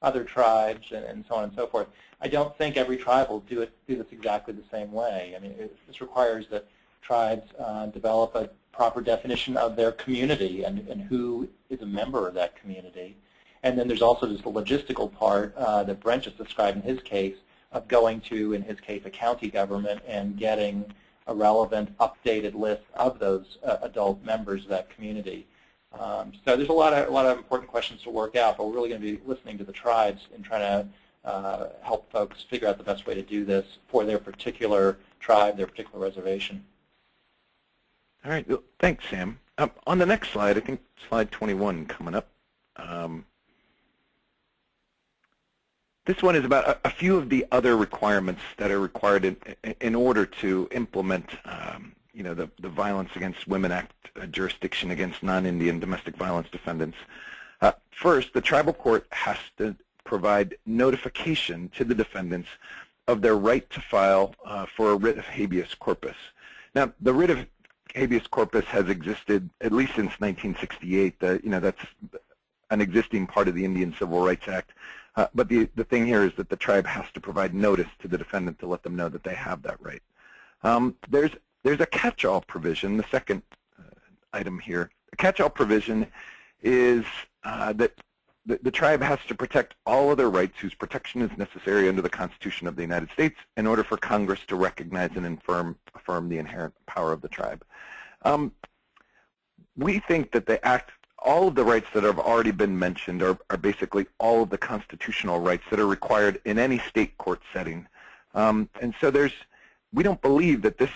other tribes, and so on and so forth. I don't think every tribe will do this exactly the same way. I mean, this requires that tribes develop a proper definition of their community and who is a member of that community. And then there's also just the logistical part that Brent just described in his case of going to, in his case, a county government and getting a relevant, updated list of those adult members of that community. So there's a lot of important questions to work out, but we're really going to be listening to the tribes and trying to help folks figure out the best way to do this for their particular tribe, their particular reservation. All right. Well, thanks, Sam. On the next slide, I think slide 21 coming up. This one is about a few of the other requirements that are required in order to implement the Violence Against Women Act jurisdiction against non-Indian domestic violence defendants. First, the tribal court has to provide notification to the defendants of their right to file for a writ of habeas corpus. Now, the writ of habeas corpus has existed at least since 1968. That's an existing part of the Indian Civil Rights Act. But the thing here is that the tribe has to provide notice to the defendant to let them know that they have that right. There's a catch-all provision, the second item here. The catch-all provision is that the tribe has to protect all other rights whose protection is necessary under the Constitution of the United States in order for Congress to recognize and affirm the inherent power of the tribe. We think that the Act, all of the rights that have already been mentioned are basically all of the constitutional rights that are required in any state court setting. And so we don't believe that this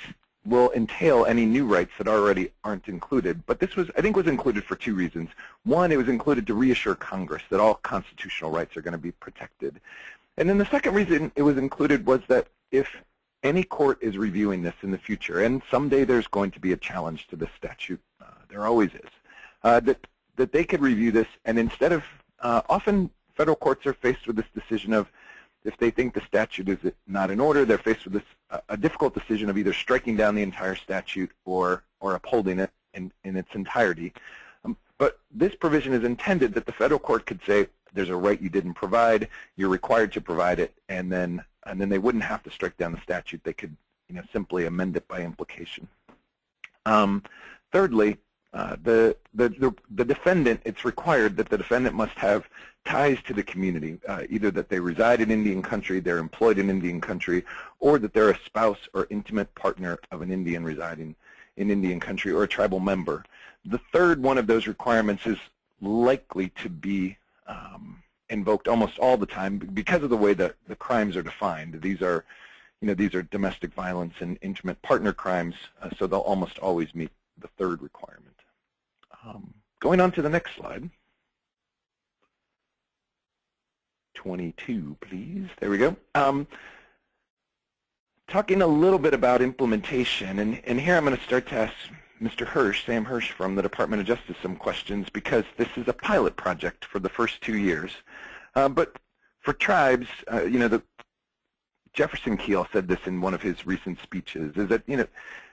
will entail any new rights that already aren't included. But this was, I think, was included for two reasons. One, it was included to reassure Congress that all constitutional rights are going to be protected. And then the second reason it was included was that if any court is reviewing this in the future, and someday there's going to be a challenge to this statute, there always is, that they could review this, and instead of, often federal courts are faced with this decision of, if they think the statute is not in order, they're faced with this a difficult decision of either striking down the entire statute or upholding it in its entirety. But this provision is intended that the federal court could say, there's a right you didn't provide, you're required to provide it, and then they wouldn't have to strike down the statute. They could simply amend it by implication. Thirdly, the defendant, it's required that the defendant must have ties to the community, either that they reside in Indian country, they're employed in Indian country, or that they're a spouse or intimate partner of an Indian residing in Indian country or a tribal member. The third one of those requirements is likely to be invoked almost all the time because of the way that the crimes are defined. These are domestic violence and intimate partner crimes, so they'll almost always meet the third requirement. Going on to the next slide. 22, please. There we go. Talking a little bit about implementation, and here I'm going to start to ask Mr. Hirsch, Sam Hirsch from the Department of Justice, some questions, because this is a pilot project for the first 2 years. But for tribes, the Jefferson Keel said this in one of his recent speeches, is that,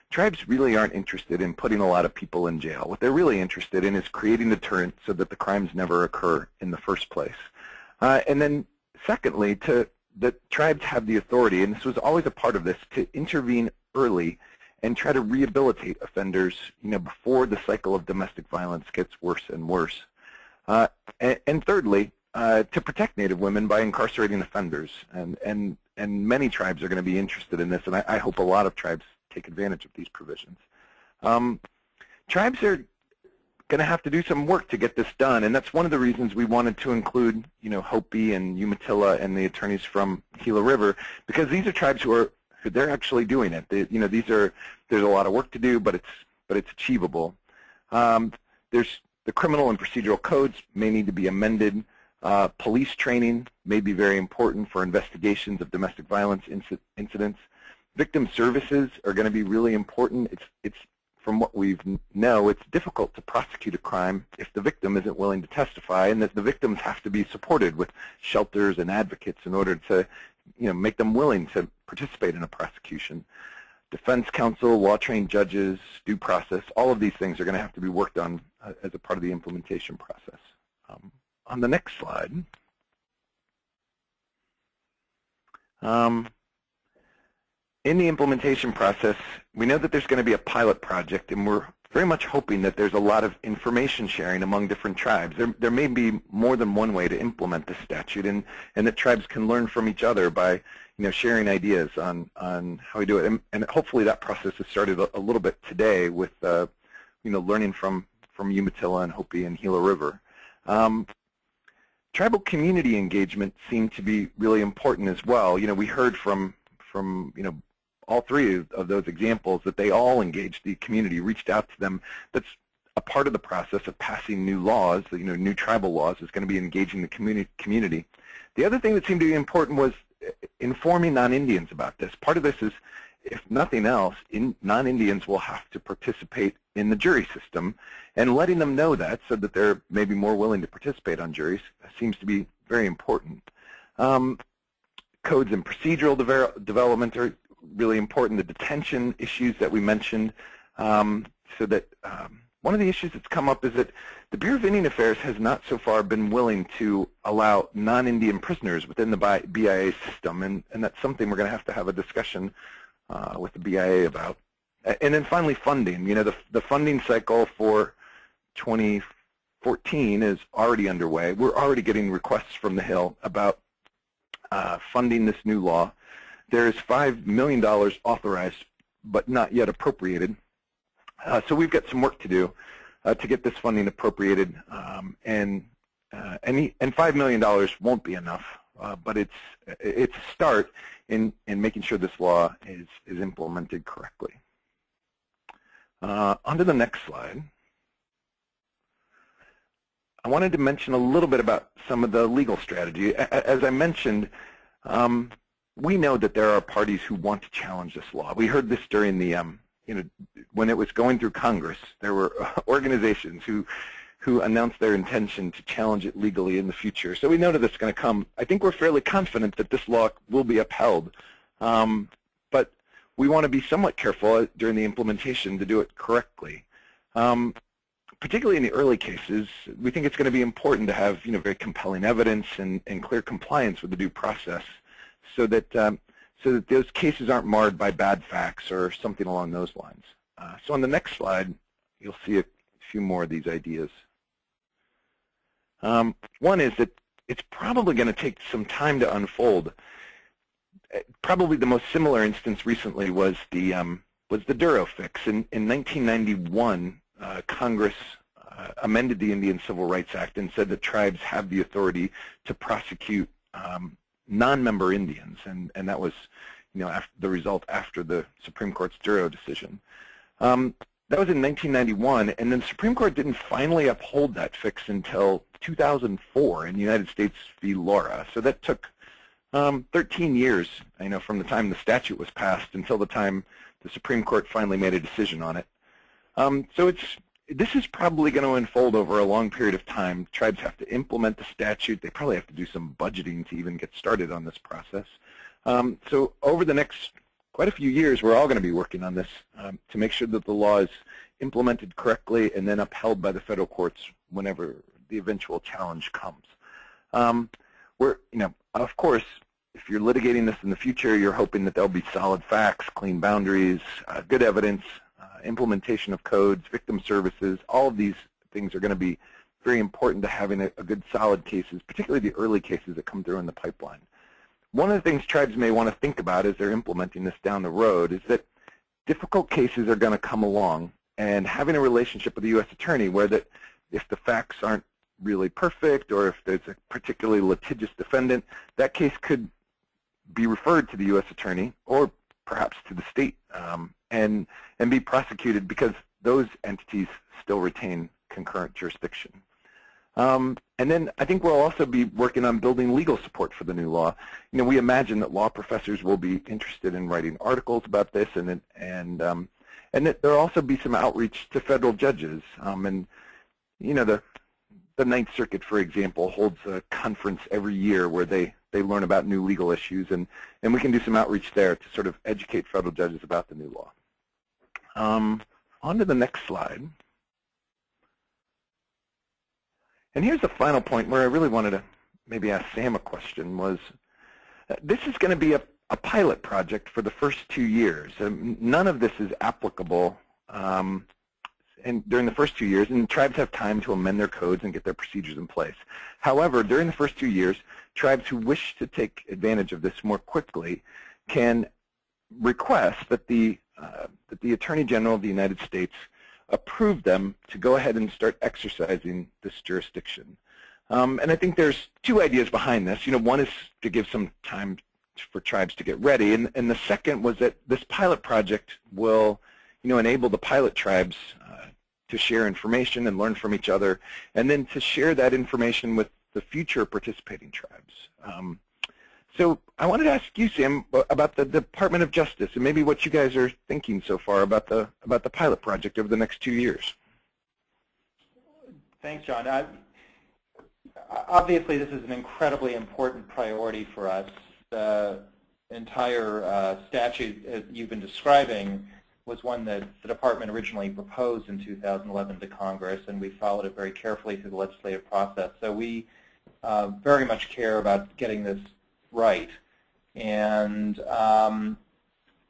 tribes really aren't interested in putting a lot of people in jail. What they're really interested in is creating a deterrent so that the crimes never occur in the first place. And then secondly, the tribes have the authority, and this was always a part of this, to intervene early and try to rehabilitate offenders, before the cycle of domestic violence gets worse and worse. And thirdly, to protect Native women by incarcerating offenders. And many tribes are going to be interested in this, and I hope a lot of tribes take advantage of these provisions. Tribes are going to have to do some work to get this done, and that's one of the reasons we wanted to include, Hopi and Umatilla and the attorneys from Gila River, because these are tribes who they're actually doing it. There's a lot of work to do, but it's achievable. There's the criminal and procedural codes may need to be amended. Police training may be very important for investigations of domestic violence incidents. Victim services are going to be really important. It's from what we know, it's difficult to prosecute a crime if the victim isn't willing to testify, and that the victims have to be supported with shelters and advocates in order to, make them willing to participate in a prosecution. Defense counsel, law-trained judges, due process, all of these things are going to have to be worked on as a part of the implementation process. On the next slide, in the implementation process, we know that there's going to be a pilot project, and we're very much hoping that there's a lot of information sharing among different tribes. There may be more than one way to implement this statute, and that tribes can learn from each other by sharing ideas on how we do it. And hopefully that process has started a little bit today with learning from Umatilla and Hopi and Gila River. Tribal community engagement seemed to be really important as well. We heard from all three of those examples that they all engaged the community, reached out to them. That's a part of the process of passing new laws, new tribal laws, is going to be engaging the community. The other thing that seemed to be important was informing non-Indians about this. Part of this is, if nothing else, non-Indians will have to participate in the jury system, and letting them know that so that they're maybe more willing to participate on juries seems to be very important. Codes and procedural development are really important. The detention issues that we mentioned, so that one of the issues that's come up is that the Bureau of Indian Affairs has not so far been willing to allow non-Indian prisoners within the BIA system, and that's something we're going to have a discussion with the BIA about. And then finally, funding. The funding cycle for 2014 is already underway. We're already getting requests from the Hill about funding this new law. There's $5 million authorized, but not yet appropriated. So we've got some work to do to get this funding appropriated, and $5 million won't be enough, but it's a start in making sure this law is implemented correctly. On to the next slide. I wanted to mention a little bit about some of the legal strategy. As I mentioned, we know that there are parties who want to challenge this law. We heard this during the, when it was going through Congress, there were organizations who announced their intention to challenge it legally in the future. So we know that it's going to come. I think we're fairly confident that this law will be upheld, but we want to be somewhat careful during the implementation to do it correctly. Particularly in the early cases, we think it's going to be important to have very compelling evidence and clear compliance with the due process, so that those cases aren't marred by bad facts or something along those lines. So on the next slide, you'll see a few more of these ideas. One is that it's probably going to take some time to unfold. Probably the most similar instance recently was the Duro fix. In 1991, Congress amended the Indian Civil Rights Act and said that tribes have the authority to prosecute non-member Indians, and that was the result after the Supreme Court's Duro decision. The That was in 1991, and then the Supreme Court didn't finally uphold that fix until 2004 in United States v. Laura. So that took 13 years, from the time the statute was passed until the time the Supreme Court finally made a decision on it. So this is probably going to unfold over a long period of time. Tribes have to implement the statute. They probably have to do some budgeting to even get started on this process. So over the next quite a few years, we're all going to be working on this to make sure that the law is implemented correctly and then upheld by the federal courts whenever the eventual challenge comes. Of course, if you're litigating this in the future, you're hoping that there'll be solid facts, clean boundaries, good evidence, implementation of codes, victim services. All of these things are going to be very important to having a good solid cases, particularly the early cases that come through in the pipeline. One of the things tribes may want to think about as they're implementing this down the road is that difficult cases are going to come along, and having a relationship with the U.S. attorney where that if the facts aren't really perfect or if there's a particularly litigious defendant, that case could be referred to the U.S. attorney or perhaps to the state and be prosecuted because those entities still retain concurrent jurisdiction. And then I think we'll also be working on building legal support for the new law. We imagine that law professors will be interested in writing articles about this, and that there'll also be some outreach to federal judges. The Ninth Circuit, for example, holds a conference every year where they learn about new legal issues, and we can do some outreach there to sort of educate federal judges about the new law. On to the next slide. And here's the final point where I really wanted to maybe ask Sam a question was, this is going to be a pilot project for the first 2 years. None of this is applicable during the first 2 years, and tribes have time to amend their codes and get their procedures in place. However, during the first 2 years, tribes who wish to take advantage of this more quickly can request that the Attorney General of the United States approve them to go ahead and start exercising this jurisdiction. And I think there's two ideas behind this. One is to give some time for tribes to get ready, and the second was that this pilot project will enable the pilot tribes to share information and learn from each other, and then to share that information with the future participating tribes. So I wanted to ask you, Sam, about the Department of Justice and maybe what you guys are thinking so far about the pilot project over the next 2 years. Thanks, John. Obviously, this is an incredibly important priority for us. The entire statute as you've been describing was one that the department originally proposed in 2011 to Congress, and we followed it very carefully through the legislative process. So we very much care about getting this right. And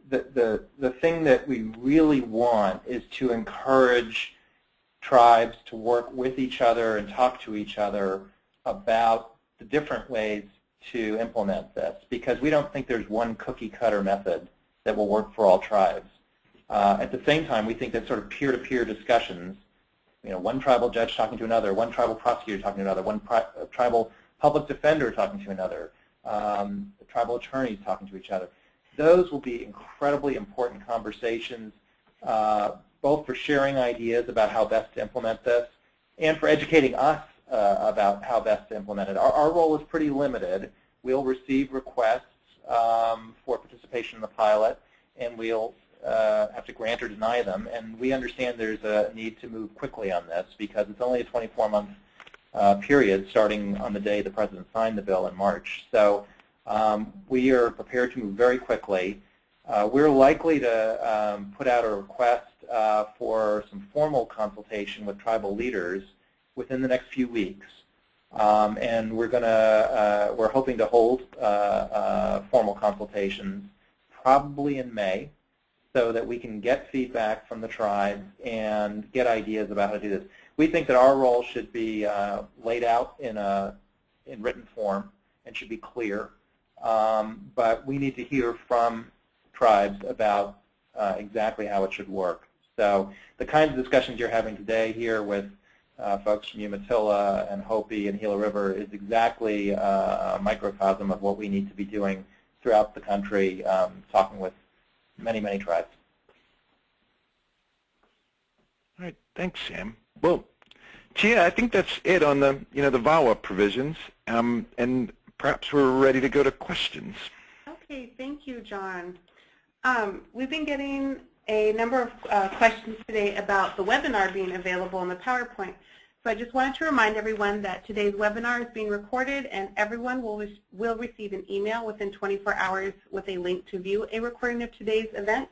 the thing that we really want is to encourage tribes to work with each other and talk to each other about the different ways to implement this, because we don't think there's one cookie-cutter method that will work for all tribes. At the same time, we think that sort of peer-to-peer discussions, one tribal judge talking to another, one tribal prosecutor talking to another, one tribal public defender talking to another, tribal attorneys talking to each other, those will be incredibly important conversations, both for sharing ideas about how best to implement this and for educating us about how best to implement it. Our role is pretty limited. We'll receive requests for participation in the pilot, and we'll have to grant or deny them. And we understand there's a need to move quickly on this because it's only a 24-month period starting on the day the President signed the bill in March. So we are prepared to move very quickly. We're likely to put out a request for some formal consultation with tribal leaders within the next few weeks. And we're hoping to hold formal consultations probably in May so that we can get feedback from the tribes and get ideas about how to do this. We think that our role should be laid out in written form and should be clear, but we need to hear from tribes about exactly how it should work. So the kinds of discussions you're having today here with folks from Umatilla and Hopi and Gila River is exactly a microcosm of what we need to be doing throughout the country, talking with many, many tribes. All right, thanks, Sam. Well, Chia, I think that's it on the the VAWA provisions, and perhaps we're ready to go to questions. Okay, thank you, John. We've been getting a number of questions today about the webinar being available in the PowerPoint. So I just wanted to remind everyone that today's webinar is being recorded, and everyone will receive an email within 24 hours with a link to view a recording of today's event.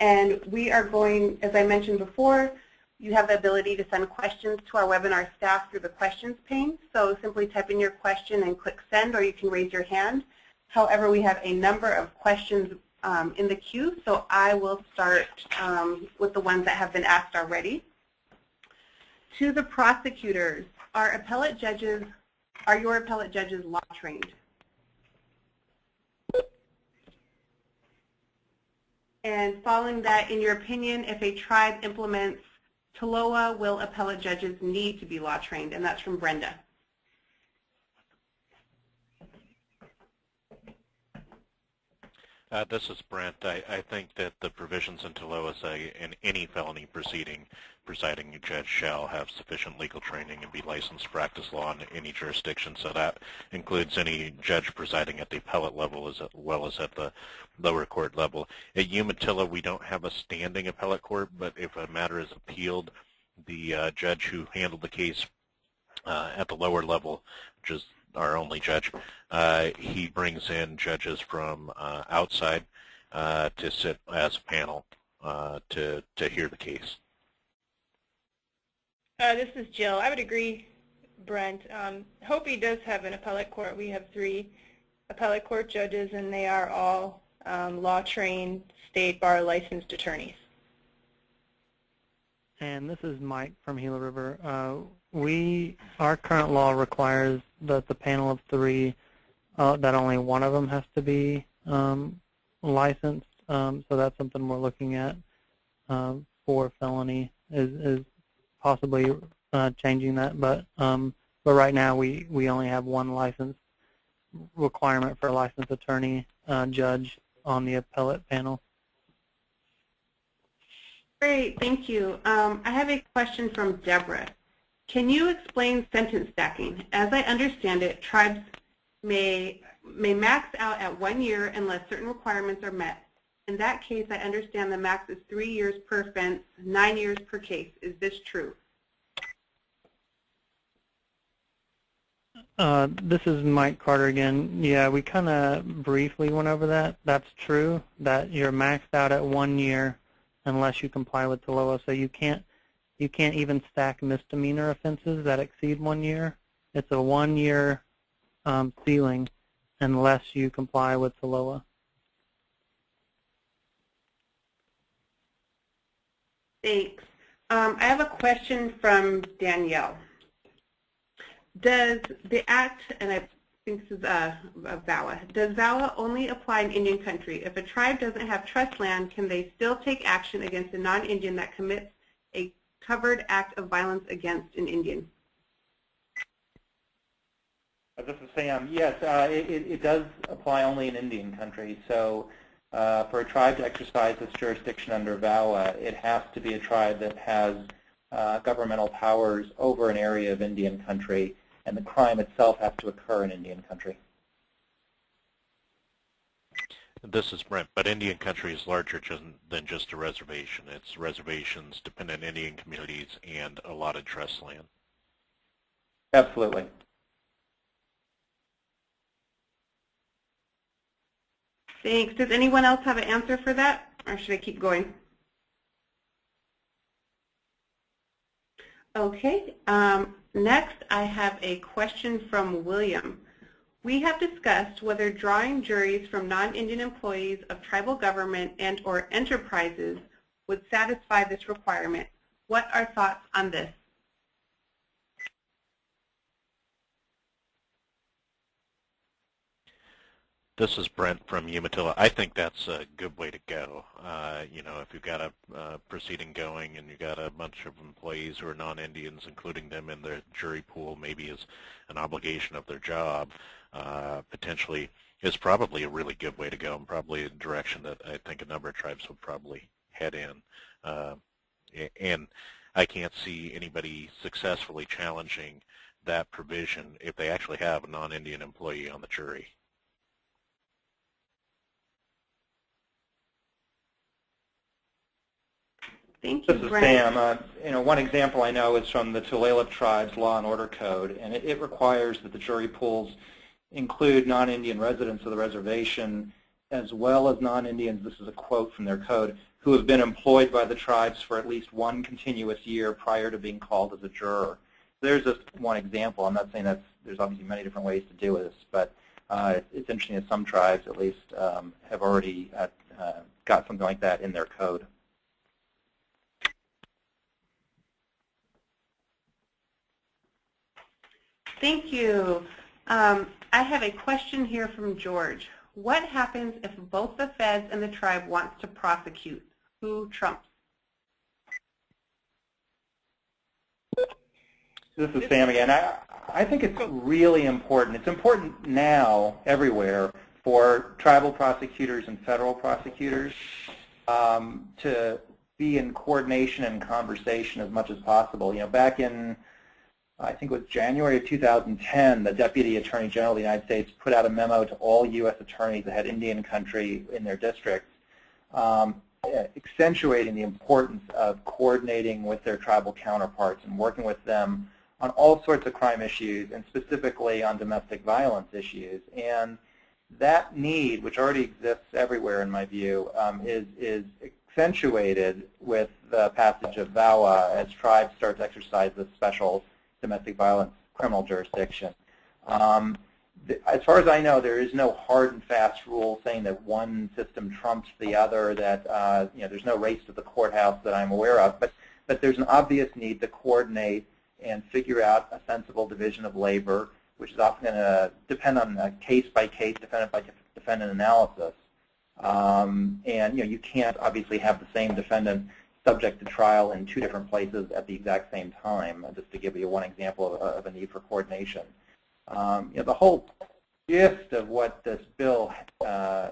And we are going, as I mentioned before, you have the ability to send questions to our webinar staff through the questions pane. So simply type in your question and click send, or you can raise your hand. However, we have a number of questions in the queue, so I will start with the ones that have been asked already. To the prosecutors, are your appellate judges law trained? And following that, in your opinion, if a tribe implements TLOA, will appellate judges need to be law trained? And that's from Brenda. This is Brent. I think that the provisions in TLOA say in any felony proceeding, presiding judge shall have sufficient legal training and be licensed to practice law in any jurisdiction. So that includes any judge presiding at the appellate level as well as at the lower court level. At Umatilla, we don't have a standing appellate court, but if a matter is appealed, the judge who handled the case at the lower level, which is our only judge, he brings in judges from outside to sit as a panel to hear the case. This is Jill. I would agree, Brent. Hopi does have an appellate court. We have 3 appellate court judges, and they are all law-trained, state bar licensed attorneys. And this is Mike from Gila River. Our current law requires that the panel of 3, that only one of them has to be licensed. So that's something we're looking at for felony is possibly changing that. But right now we only have one license requirement for a licensed attorney judge on the appellate panel. Great, thank you. I have a question from Deborah. Can you explain sentence stacking? As I understand it, tribes may max out at 1 year unless certain requirements are met. In that case, I understand the max is 3 years per offense, 9 years per case. Is this true? This is Mike Carter again. Yeah, we kind of briefly went over that. That's true, that you're maxed out at 1 year unless you comply with TLOA. So you can't even stack misdemeanor offenses that exceed 1 year. It's a 1 year ceiling unless you comply with TLOA. Thanks. I have a question from Danielle. Does the Act, and I think this is VAWA, does VAWA only apply in Indian country? If a tribe doesn't have trust land, can they still take action against a non-Indian that commits a covered act of violence against an Indian? This is Sam. Yes, it does apply only in Indian country. So for a tribe to exercise its jurisdiction under VAWA, it has to be a tribe that has governmental powers over an area of Indian country, and the crime itself has to occur in Indian country. This is Brent, but Indian country is larger than just a reservation. It's reservations, dependent Indian communities, and allotted trust land. Absolutely. Thanks. Does anyone else have an answer for that, or should I keep going? Okay. Next, I have a question from William. We have discussed whether drawing juries from non-Indian employees of tribal government and or enterprises would satisfy this requirement. What are thoughts on this? This is Brent from Umatilla. I think that's a good way to go. You know, if you've got a proceeding going and you've got a bunch of employees who are non-Indians, including them in the jury pool, maybe as an obligation of their job, potentially is probably a really good way to go, and probably a direction that I think a number of tribes would probably head in. And I can't see anybody successfully challenging that provision if they actually have a non-Indian employee on the jury. Thank you, This is Brent. Sam. One example I know is from the Tulalip Tribe's Law and Order Code, and it requires that the jury pools include non-Indian residents of the reservation as well as non-Indians, this is a quote from their code, who have been employed by the tribes for at least one continuous year prior to being called as a juror. There's just one example. I'm not saying that there's obviously many different ways to do this, but it's interesting that some tribes at least have already got something like that in their code. Thank you. I have a question here from George. What happens if both the feds and the tribe wants to prosecute? Who trumps? This is Sam again. I think it's really important. It's important now everywhere for tribal prosecutors and federal prosecutors to be in coordination and conversation as much as possible. Back in, I think it was January of 2010, the Deputy Attorney General of the United States put out a memo to all U.S. attorneys that had Indian country in their districts, accentuating the importance of coordinating with their tribal counterparts and working with them on all sorts of crime issues, and specifically on domestic violence issues. And that need, which already exists everywhere in my view, is accentuated with the passage of VAWA as tribes start to exercise this special domestic violence criminal jurisdiction. As far as I know, there is no hard and fast rule saying that one system trumps the other, that there's no race to the courthouse that I'm aware of, but there's an obvious need to coordinate and figure out a sensible division of labor, which is often going to depend on a case-by-case, defendant-by-defendant analysis. And you can't obviously have the same defendant subject to trial in two different places at the exact same time, just to give you one example of a need for coordination. The whole gist of what this bill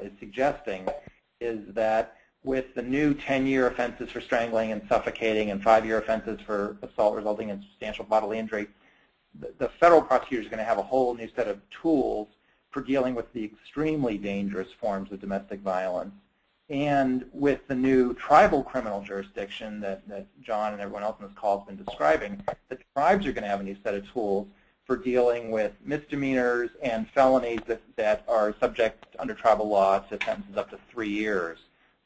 is suggesting is that with the new 10-year offenses for strangling and suffocating and 5-year offenses for assault resulting in substantial bodily injury, the federal prosecutors are going to have a whole new set of tools for dealing with the extremely dangerous forms of domestic violence. And with the new tribal criminal jurisdiction that John and everyone else in this call has been describing, the tribes are going to have a new set of tools for dealing with misdemeanors and felonies that are subject under tribal law to sentences up to 3 years,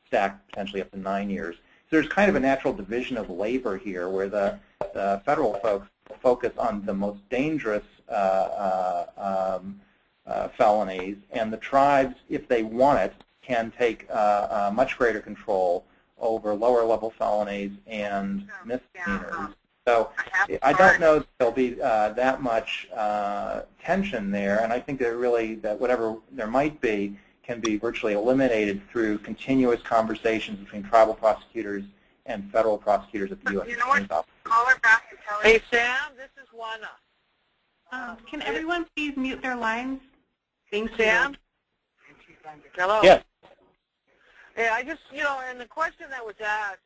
stacked potentially up to 9 years. So there's kind of a natural division of labor here where the federal folks focus on the most dangerous felonies, and the tribes, if they want it, can take much greater control over lower-level felonies and misdemeanors. So I don't know that there'll be that much tension there, and I think that whatever there might be can be virtually eliminated through continuous conversations between tribal prosecutors and federal prosecutors at the U.S. Attorney's Office. Hey, Sam, this is Juana. Can everyone please mute their lines? Thank you. Sam? Hello? Yes. Hey, I just, and the question that was asked,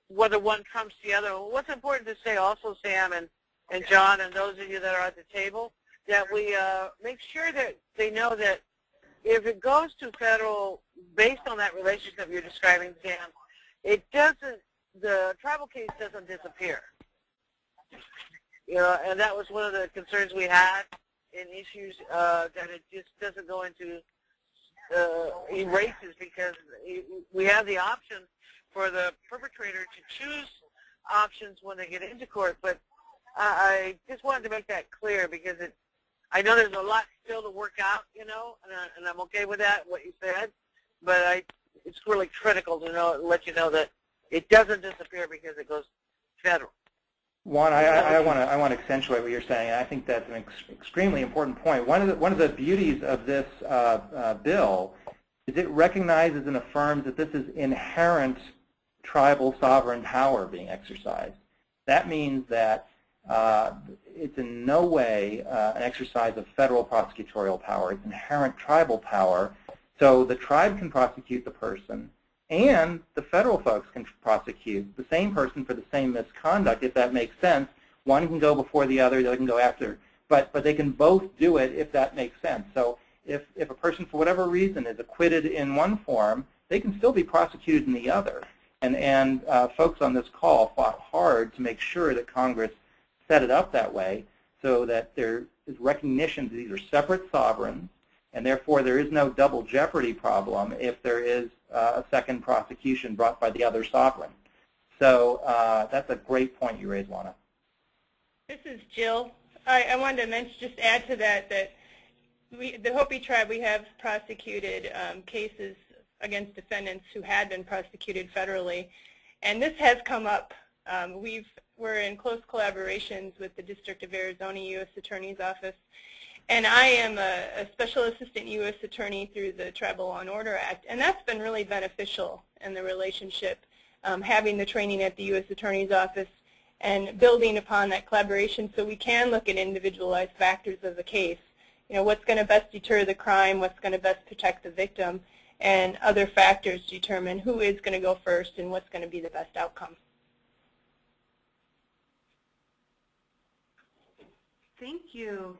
whether one trumps the other, what's important to say also, Sam and John and those of you that are at the table, that we make sure that they know that if it goes to federal, based on that relationship you're describing, Sam, the tribal case doesn't disappear. And that was one of the concerns we had in issues, that it just doesn't go into erases, because we have the option for the perpetrator to choose options when they get into court. But I just wanted to make that clear, because I know there's a lot still to work out, and I'm okay with that, what you said, but it's really critical to let you know that it doesn't disappear because it goes federal. Juan, I want to accentuate what you're saying. I think that's an extremely important point. One of the beauties of this bill is it recognizes and affirms that this is inherent tribal sovereign power being exercised. That means that it's in no way an exercise of federal prosecutorial power. It's inherent tribal power. So the tribe can prosecute the person, And the federal folks can prosecute the same person for the same misconduct, if that makes sense. One can go before the other can go after. But they can both do it if that makes sense. So if a person, for whatever reason, is acquitted in one form, they can still be prosecuted in the other. And folks on this call fought hard to make sure that Congress set it up that way so that there is recognition that these are separate sovereigns, and therefore there is no double jeopardy problem if there is a second prosecution brought by the other sovereign. So that's a great point you raised, Juana. This is Jill. I wanted to mention, just add to that, that the Hopi tribe, we have prosecuted cases against defendants who had been prosecuted federally, and this has come up. We're in close collaborations with the District of Arizona U.S. Attorney's Office, and I am a Special Assistant U.S. Attorney through the Tribal Law and Order Act, and that's been really beneficial in the relationship, having the training at the U.S. Attorney's Office and building upon that collaboration so we can look at individualized factors of the case. You know, what's going to best deter the crime, what's going to best protect the victim, and other factors determine who is going to go first and what's going to be the best outcome. Thank you.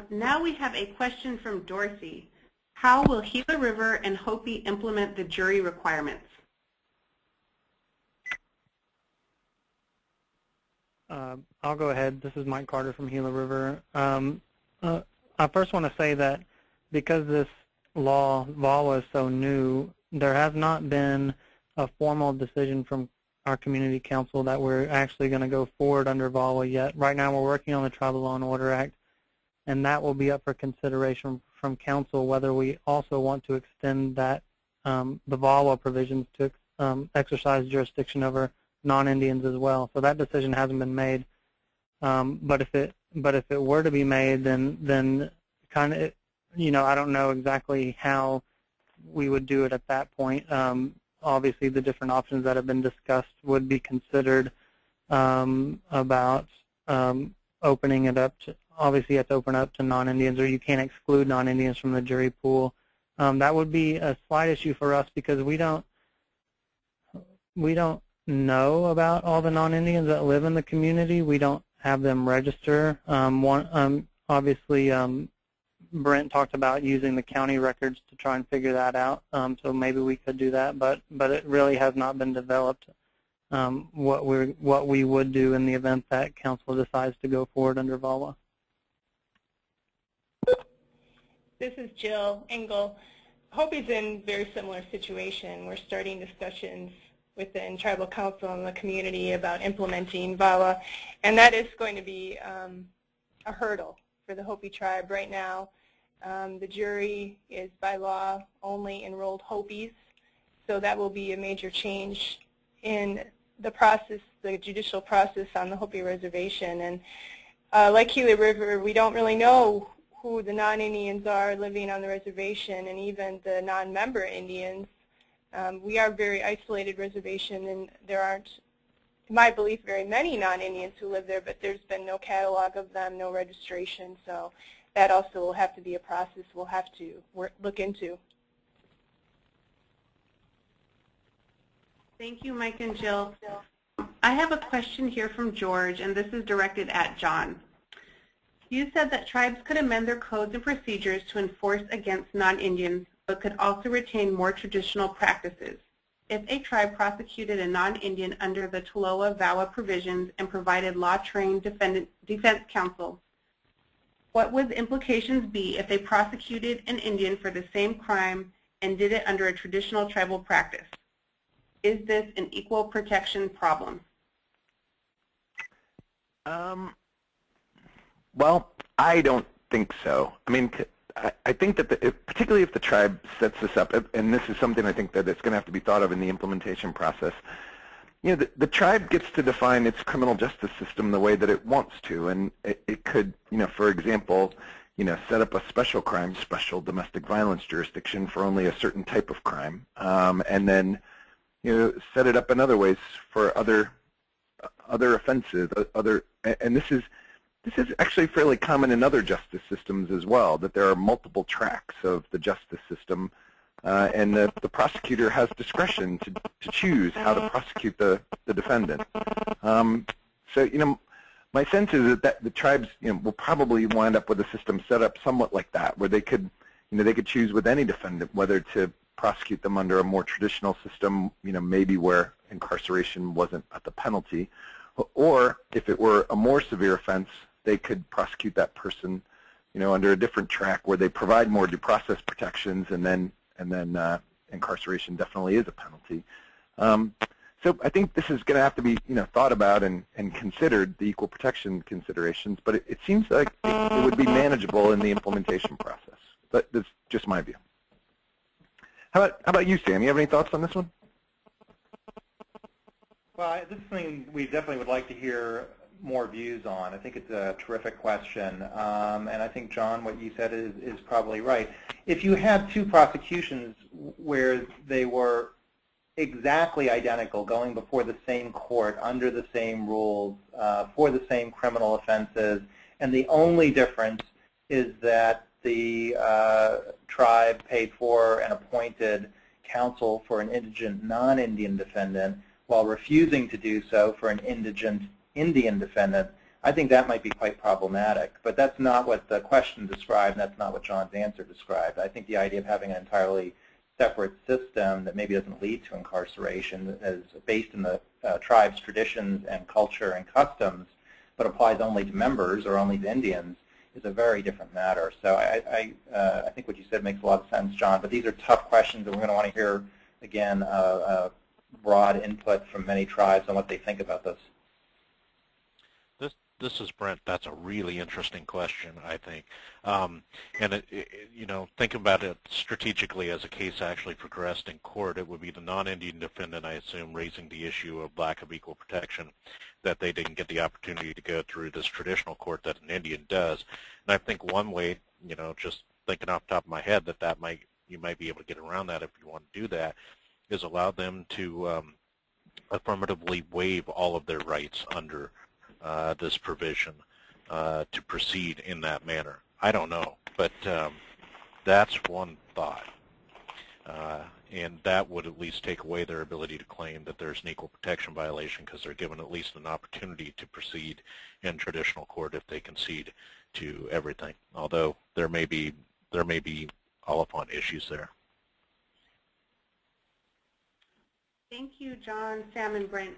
Now we have a question from Dorothy. How will Gila River and Hopi implement the jury requirements? I'll go ahead. This is Mike Carter from Gila River. I first want to say that because this law, VAWA, is so new, there has not been a formal decision from our community council that we're actually going to go forward under VAWA yet. Right now we're working on the Tribal Law and Order Act, and that will be up for consideration from council whether we also want to extend that the VAWA provisions to exercise jurisdiction over non-Indians as well. So that decision hasn't been made. But if it were to be made, then kind of, you know, I don't know exactly how we would do it at that point. Obviously, the different options that have been discussed would be considered about opening it up to, obviously you have to open up to non-Indians, or you can't exclude non-Indians from the jury pool. That would be a slight issue for us because we don't know about all the non-Indians that live in the community. We don't have them register. Obviously, Brent talked about using the county records to try and figure that out. So maybe we could do that, but it really has not been developed what we would do in the event that council decides to go forward under VAWA. This is Jill Engel. Hopi's in a very similar situation. We're starting discussions within Tribal Council and the community about implementing VAWA, and that is going to be a hurdle for the Hopi tribe right now. The jury is by law only enrolled Hopis, so that will be a major change in the process, the judicial process on the Hopi reservation. And like Gila River, we don't really know who the non-Indians are living on the reservation, and even the non-member Indians. We are a very isolated reservation, and there aren't, in my belief, very many non-Indians who live there, but there's been no catalog of them, no registration, so that also will have to be a process we'll have to look into. Thank you, Mike and Jill. I have a question here from George, and this is directed at John. You said that tribes could amend their codes and procedures to enforce against non-Indians, but could also retain more traditional practices. If a tribe prosecuted a non-Indian under the TLOA VAWA provisions and provided law-trained defense counsel, what would the implications be if they prosecuted an Indian for the same crime and did it under a traditional tribal practice? Is this an equal protection problem? Well, I don't think so. I mean, I think that particularly if the tribe sets this up, and this is something I think that it's going to have to be thought of in the implementation process, you know, the tribe gets to define its criminal justice system the way that it wants to, and it could, you know, for example, you know, set up a special crime, special domestic violence jurisdiction for only a certain type of crime, and then, you know, set it up in other ways for other offenses, and this is actually fairly common in other justice systems as well, that there are multiple tracks of the justice system and the prosecutor has discretion to choose how to prosecute the defendant. So, my sense is that the tribes, will probably wind up with a system set up somewhat like that, where they could, they could choose with any defendant whether to prosecute them under a more traditional system, maybe where incarceration wasn't at the penalty, or if it were a more severe offense, they could prosecute that person, under a different track where they provide more due process protections, and then incarceration definitely is a penalty. So I think this is going to have to be, thought about and considered, the equal protection considerations. But it seems like it would be manageable in the implementation process. But that's just my view. How about you, Sam? You have any thoughts on this one? Well, this is something we definitely would like to hear more views on. I think it's a terrific question, and I think, John, what you said is probably right. If you had two prosecutions where they were exactly identical, going before the same court, under the same rules, for the same criminal offenses, and the only difference is that the tribe paid for and appointed counsel for an indigent non-Indian defendant while refusing to do so for an indigent Indian defendant, I think that might be quite problematic. But that's not what the question described, and that's not what John's answer described. I think the idea of having an entirely separate system that maybe doesn't lead to incarceration, is based in the tribe's traditions and culture and customs, but applies only to members or only to Indians, is a very different matter. So I think what you said makes a lot of sense, John. But these are tough questions, and we're going to want to hear, again, broad input from many tribes on what they think about this. This is Brent. That's a really interesting question, I think. And think about it strategically as a case actually progressed in court. It would be the non-Indian defendant, I assume, raising the issue of lack of equal protection, that they didn't get the opportunity to go through this traditional court that an Indian does. And I think one way, just thinking off the top of my head, you might be able to get around that if you want to do that, is allow them to affirmatively waive all of their rights under this provision to proceed in that manner. I don't know, but that's one thought. And that would at least take away their ability to claim that there's an equal protection violation, because they're given at least an opportunity to proceed in traditional court if they concede to everything. Although there may be all upon issues there. Thank you, John, Sam, and Brent.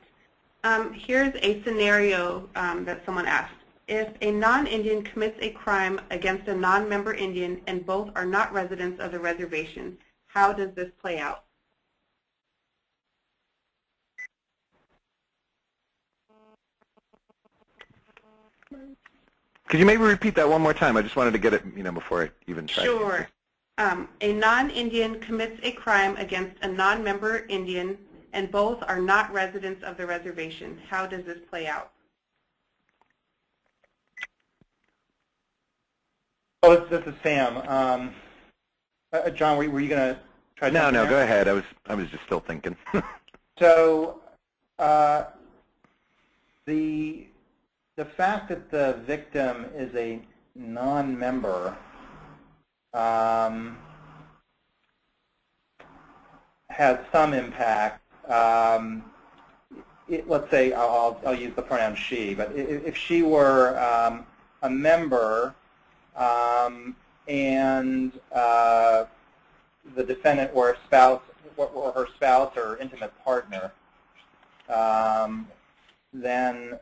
Here's a scenario that someone asked. If a non-Indian commits a crime against a non-member Indian and both are not residents of the reservation, how does this play out? Could you maybe repeat that one more time? I just wanted to get it, before I even tried. Sure. A non-Indian commits a crime against a non-member Indian and both are not residents of the reservation. How does this play out? Oh, this is Sam. John, were you going to try to? No, go ahead. I was just still thinking. So the fact that the victim is a non-member has some impact. Let's say I'll use the pronoun she, but if she were a member and the defendant were a spouse, or her spouse or intimate partner, then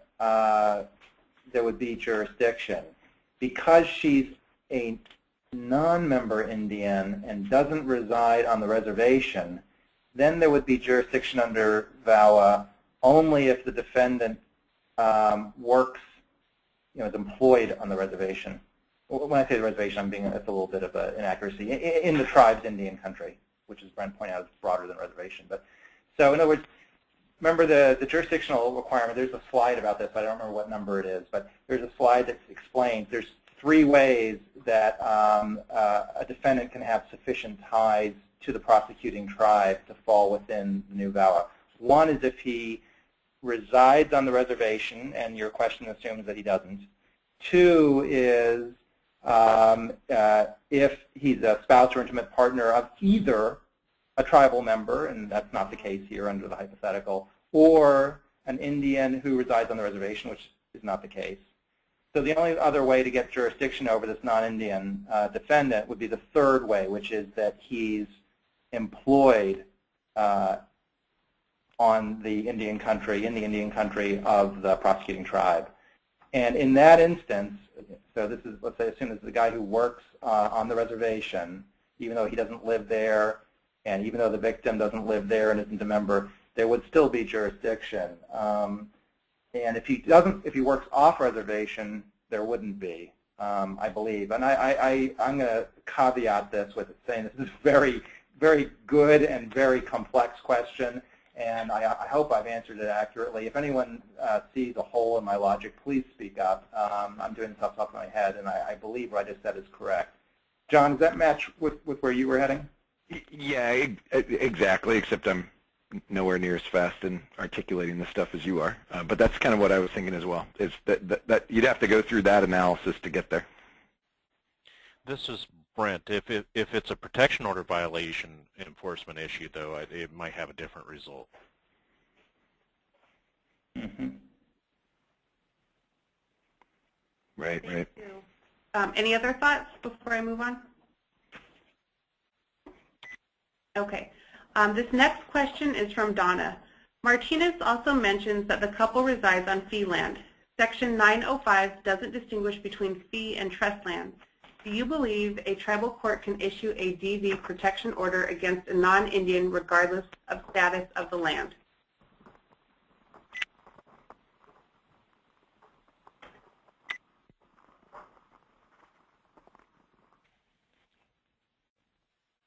there would be jurisdiction. Because she's a non-member Indian and doesn't reside on the reservation, then there would be jurisdiction under VAWA only if the defendant works, is employed on the reservation. When I say the reservation, that's a little bit of an inaccuracy. In the tribe's Indian country, which, as Brent pointed out, is broader than reservation. But so, in other words, remember the jurisdictional requirement. There's a slide about this, but I don't remember what number it is. But there's a slide that explains there's 3 ways that a defendant can have sufficient ties to the prosecuting tribe to fall within the new VAWA. One is if he resides on the reservation, and your question assumes that he doesn't. 2 is if he's a spouse or intimate partner of either a tribal member, and that's not the case here under the hypothetical, or an Indian who resides on the reservation, which is not the case. So the only other way to get jurisdiction over this non-Indian defendant would be the third way, which is that he's employed on the Indian country, in the Indian country of the prosecuting tribe. And in that instance, so this is, let's say, assume this is a guy who works on the reservation, even though he doesn't live there, and even though the victim doesn't live there and isn't a member, there would still be jurisdiction. And if he works off reservation, there wouldn't be, I believe. And I'm going to caveat this with saying this is a very, very good and very complex question, and I hope I've answered it accurately. If anyone sees a hole in my logic, please speak up. I'm doing this off the top of my head, and I believe what I just said is correct. John, does that match with where you were heading? Yeah, exactly, except I'm nowhere near as fast in articulating this stuff as you are. But that's kind of what I was thinking as well, is that you'd have to go through that analysis to get there. This is Brent. If it's a protection order violation enforcement issue, though, it might have a different result. Mm-hmm. Right, right. Thank you. Any other thoughts before I move on? Okay. This next question is from Donna. Martinez also mentions that the couple resides on fee land. Section 905 doesn't distinguish between fee and trust land. Do you believe a tribal court can issue a DV protection order against a non-Indian regardless of status of the land?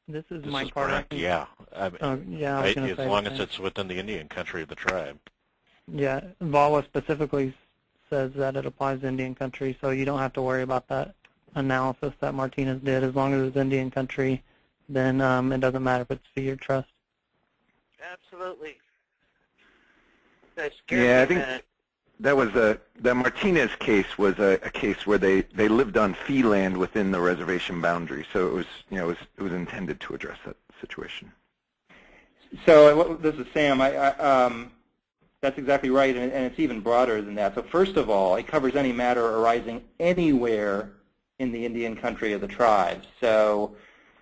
This is This my is part. Brent. Yeah. Yeah, I was going to say as long as it's within the Indian country of the tribe. Yeah, VAWA specifically says that it applies to Indian country, so you don't have to worry about that analysis that Martinez did. As long as it's Indian country, then it doesn't matter if it's fee or trust. Absolutely. Yeah, I think that was the Martinez case was a case where they lived on fee land within the reservation boundary, so it was it was intended to address that situation. So this is Sam. That's exactly right, and it's even broader than that. So first of all, it covers any matter arising anywhere in the Indian country of the tribe. So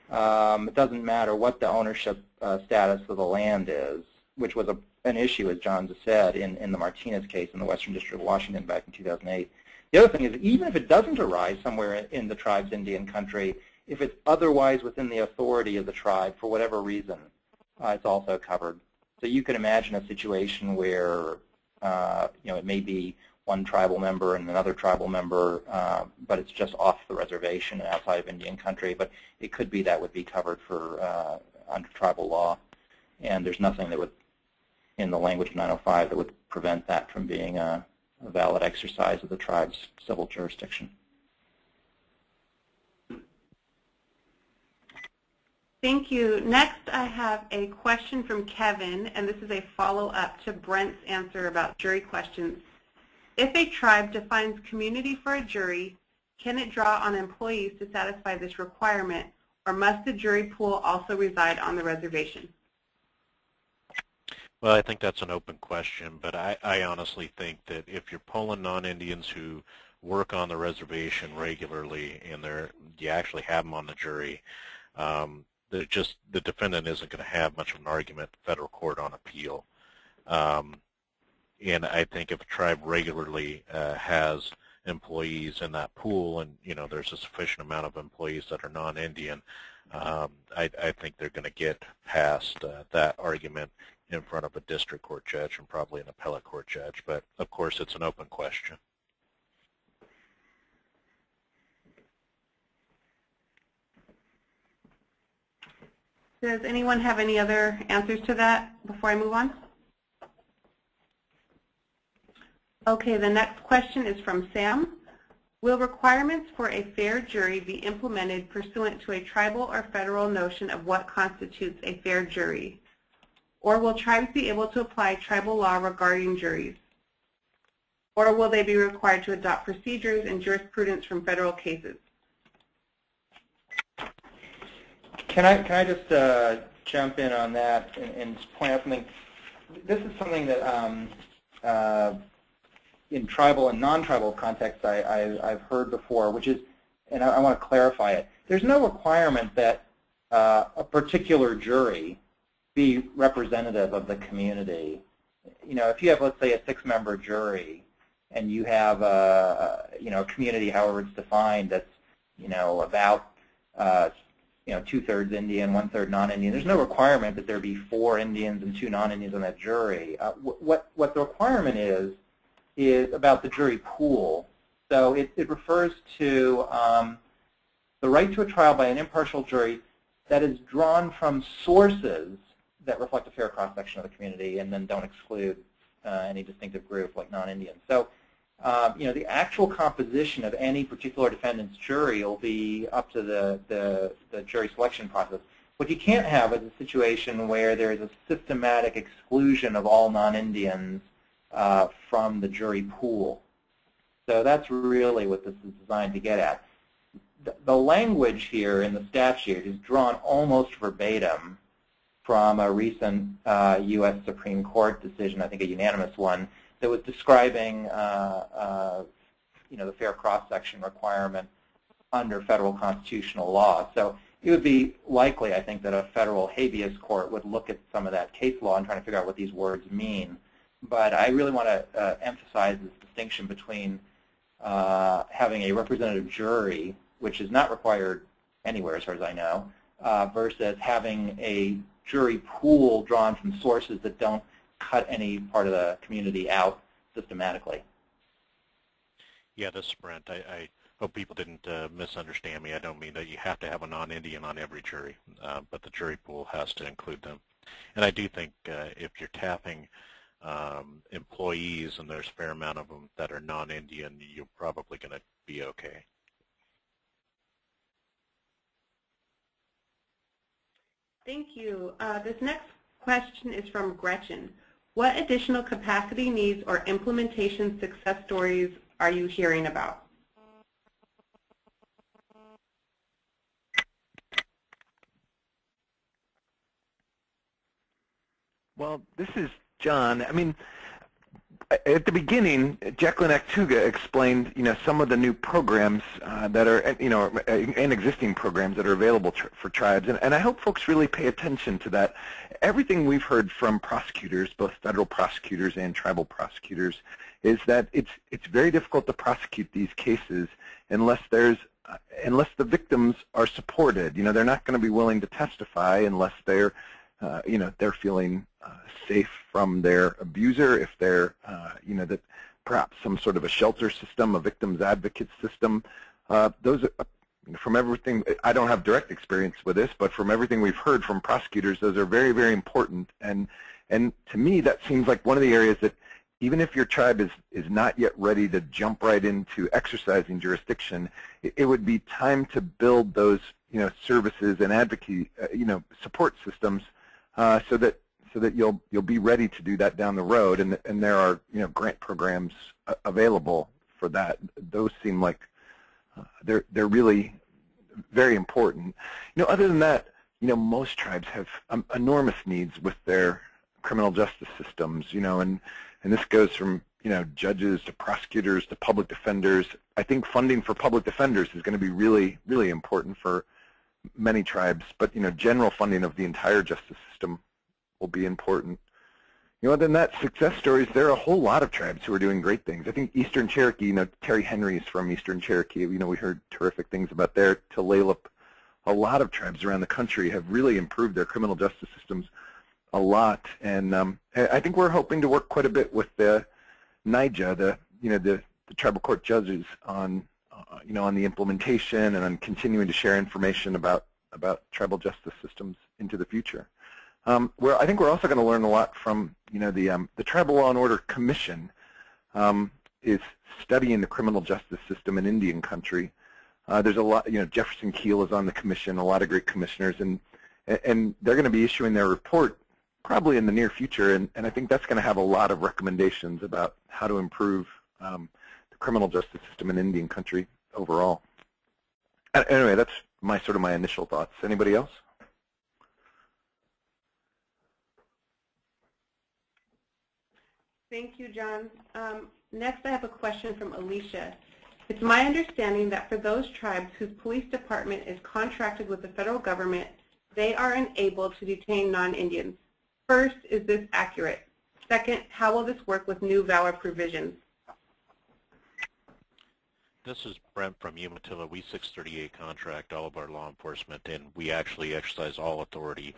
it doesn't matter what the ownership status of the land is, which was an issue, as John just said, in the Martinez case in the Western District of Washington back in 2008. The other thing is, even if it doesn't arise somewhere in the tribe's Indian country, if it's otherwise within the authority of the tribe for whatever reason, it's also covered. So you can imagine a situation where it may be one tribal member and another tribal member, but it's just off the reservation and outside of Indian country. But it could be that would be covered for under tribal law, and there's nothing that would, in the language of 905, that would prevent that from being a valid exercise of the tribe's civil jurisdiction. Thank you. Next, I have a question from Kevin, and this is a follow-up to Brent's answer about jury questions. If a tribe defines community for a jury, can it draw on employees to satisfy this requirement, or must the jury pool also reside on the reservation? Well, I think that's an open question, but I honestly think that if you're pulling non-Indians who work on the reservation regularly and you actually have them on the jury, the defendant isn't going to have much of an argument in federal court on appeal. And I think if a tribe regularly has employees in that pool, and there's a sufficient amount of employees that are non-Indian, I think they're going to get past that argument in front of a district court judge and probably an appellate court judge. But of course, it's an open question. Does anyone have any other answers to that before I move on? Okay, the next question is from Sam. Will requirements for a fair jury be implemented pursuant to a tribal or federal notion of what constitutes a fair jury? Or will tribes be able to apply tribal law regarding juries? Or will they be required to adopt procedures and jurisprudence from federal cases? Can I just jump in on that and just point out something. This is something that in tribal and non-tribal contexts I've heard before, which is, and I want to clarify it. There's no requirement that a particular jury be representative of the community. You know, if you have, let's say, a 6-member jury, and you have a community, however it's defined, that's about 2/3 Indian, 1/3 non-Indian. There's no requirement that there be 4 Indians and 2 non-Indians on that jury. What the requirement is about the jury pool. So it refers to the right to a trial by an impartial jury that is drawn from sources that reflect a fair cross-section of the community and then don't exclude any distinctive group like non-Indian. So, the actual composition of any particular defendant's jury will be up to the jury selection process. What you can't have is a situation where there is a systematic exclusion of all non-Indians from the jury pool. So that's really what this is designed to get at. The language here in the statute is drawn almost verbatim from a recent U.S. Supreme Court decision, I think a unanimous one, that was describing the fair cross-section requirement under federal constitutional law. So it would be likely, I think, that a federal habeas court would look at some of that case law and try to figure out what these words mean. But I really want to emphasize this distinction between having a representative jury, which is not required anywhere as far as I know, versus having a jury pool drawn from sources that don't cut any part of the community out systematically. Yeah, this is Brent. I hope people didn't misunderstand me. I don't mean that you have to have a non-Indian on every jury, but the jury pool has to include them. And I do think if you're tapping employees and there's a fair amount of them that are non-Indian, you're probably going to be okay. Thank you. This next question is from Gretchen. What additional capacity needs or implementation success stories are you hearing about? Well, this is John. I mean, at the beginning, Jacqueline Actuga explained, some of the new programs that are, and existing programs that are available for tribes, and I hope folks really pay attention to that. Everything we've heard from prosecutors, both federal prosecutors and tribal prosecutors, is that it's very difficult to prosecute these cases unless the victims are supported. They're not going to be willing to testify unless they're feeling safe from their abuser, if they're, that perhaps some sort of a shelter system, a victims advocate system. Those are, from everything, I don't have direct experience with this, but from everything we've heard from prosecutors, those are very, very important. And to me, that seems like one of the areas that even if your tribe is not yet ready to jump right into exercising jurisdiction, it would be time to build those, services and advocacy, support systems so that you'll be ready to do that down the road, and there are grant programs available for that. Those seem like they're really very important. Other than that, most tribes have enormous needs with their criminal justice systems. And this goes from judges to prosecutors to public defenders. I think funding for public defenders is going to be really, really important for many tribes, but general funding of the entire justice system will be important. Other than that, success stories, there are a whole lot of tribes who are doing great things. I think Eastern Cherokee, Terry Henry is from Eastern Cherokee. We heard terrific things about their Tulalip. A lot of tribes around the country have really improved their criminal justice systems a lot, and I think we're hoping to work quite a bit with the NIJA, the tribal court judges on on the implementation and on continuing to share information about tribal justice systems into the future. I think we're also going to learn a lot from the Tribal Law and Order Commission is studying the criminal justice system in Indian country. There's a lot, Jefferson Keel is on the commission, a lot of great commissioners, and they're going to be issuing their report probably in the near future, and I think that's going to have a lot of recommendations about how to improve the criminal justice system in Indian country overall. Anyway, that's my initial thoughts. Anybody else? Thank you, John. Next, I have a question from Alicia. It's my understanding that for those tribes whose police department is contracted with the federal government, they are unable to detain non-Indians. First, is this accurate? Second, how will this work with new VAWA provisions? This is Brent from Umatilla. We 638 contract all of our law enforcement, and we actually exercise all authority.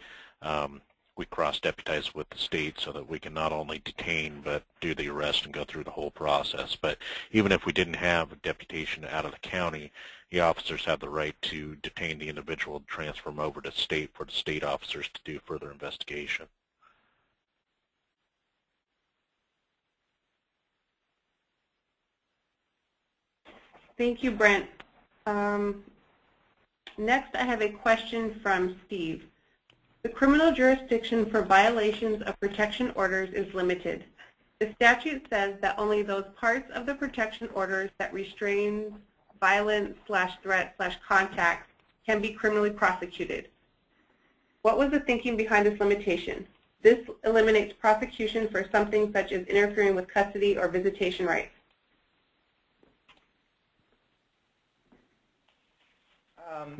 We cross-deputize with the state so that we can not only detain but do the arrest and go through the whole process. But even if we didn't have a deputation out of the county, the officers have the right to detain the individual and transfer them over to state for the state officers to do further investigation. Thank you, Brent. Next, I have a question from Steve. The criminal jurisdiction for violations of protection orders is limited. The statute says that only those parts of the protection orders that restrains violence / threat / contact can be criminally prosecuted. What was the thinking behind this limitation? This eliminates prosecution for something such as interfering with custody or visitation rights.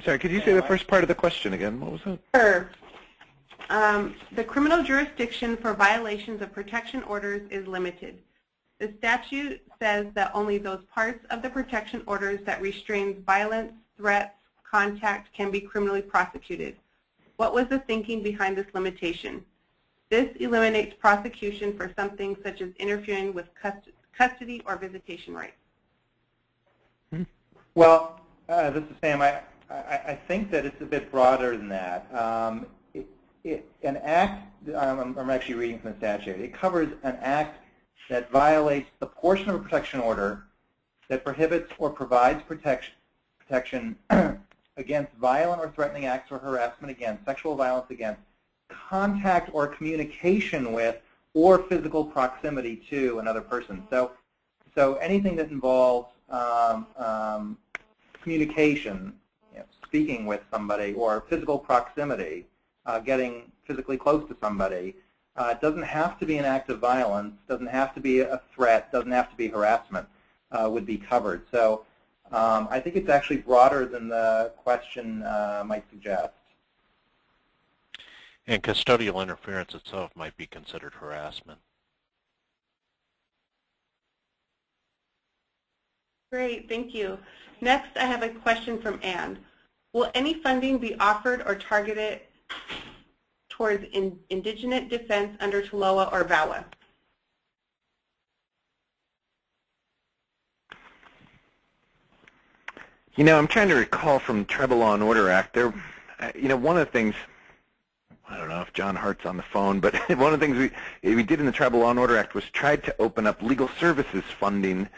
Sorry, could you say the first part of the question again? What was it? Sure. The criminal jurisdiction for violations of protection orders is limited. The statute says that only those parts of the protection orders that restrains violence, threats, contact can be criminally prosecuted. What was the thinking behind this limitation? This eliminates prosecution for something such as interfering with custody or visitation rights. Well, this is Sam. I think that it's a bit broader than that. An act, I'm actually reading from the statute, it covers an act that violates the portion of a protection order that prohibits or provides protection against violent or threatening acts or harassment against, sexual violence against, contact or communication with, or physical proximity to another person. So anything that involves communication, speaking with somebody, or physical proximity, getting physically close to somebody, doesn't have to be an act of violence, doesn't have to be a threat, doesn't have to be harassment, would be covered. So I think it's actually broader than the question might suggest. And custodial interference itself might be considered harassment. Great, thank you. Next, I have a question from Ann. Will any funding be offered or targeted towards indigenous defense under TLOA or VAWA? I'm trying to recall from Tribal Law and Order Act, there, one of the things, I don't know if John Hart's on the phone, but one of the things we did in the Tribal Law and Order Act was tried to open up legal services funding,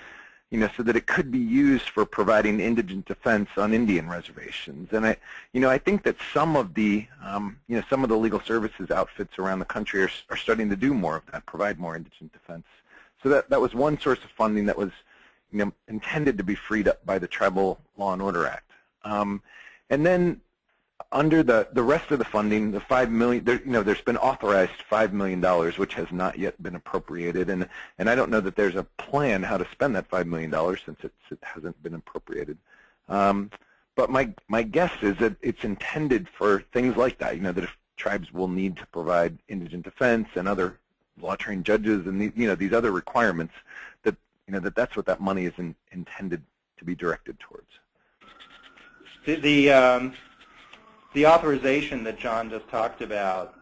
so that it could be used for providing indigent defense on Indian reservations. And I think that some of the, some of the legal services outfits around the country are starting to do more of that, provide more indigent defense. So that was one source of funding that was, intended to be freed up by the Tribal Law and Order Act. And then under the rest of the funding, the $5 million, there's been authorized $5 million, which has not yet been appropriated, and I don't know that there's a plan how to spend that $5 million since it hasn't been appropriated. But my guess is that it's intended for things like that. That if tribes will need to provide indigent defense and other law-trained judges and these other requirements, that that's what that money is intended to be directed towards. The authorization that John just talked about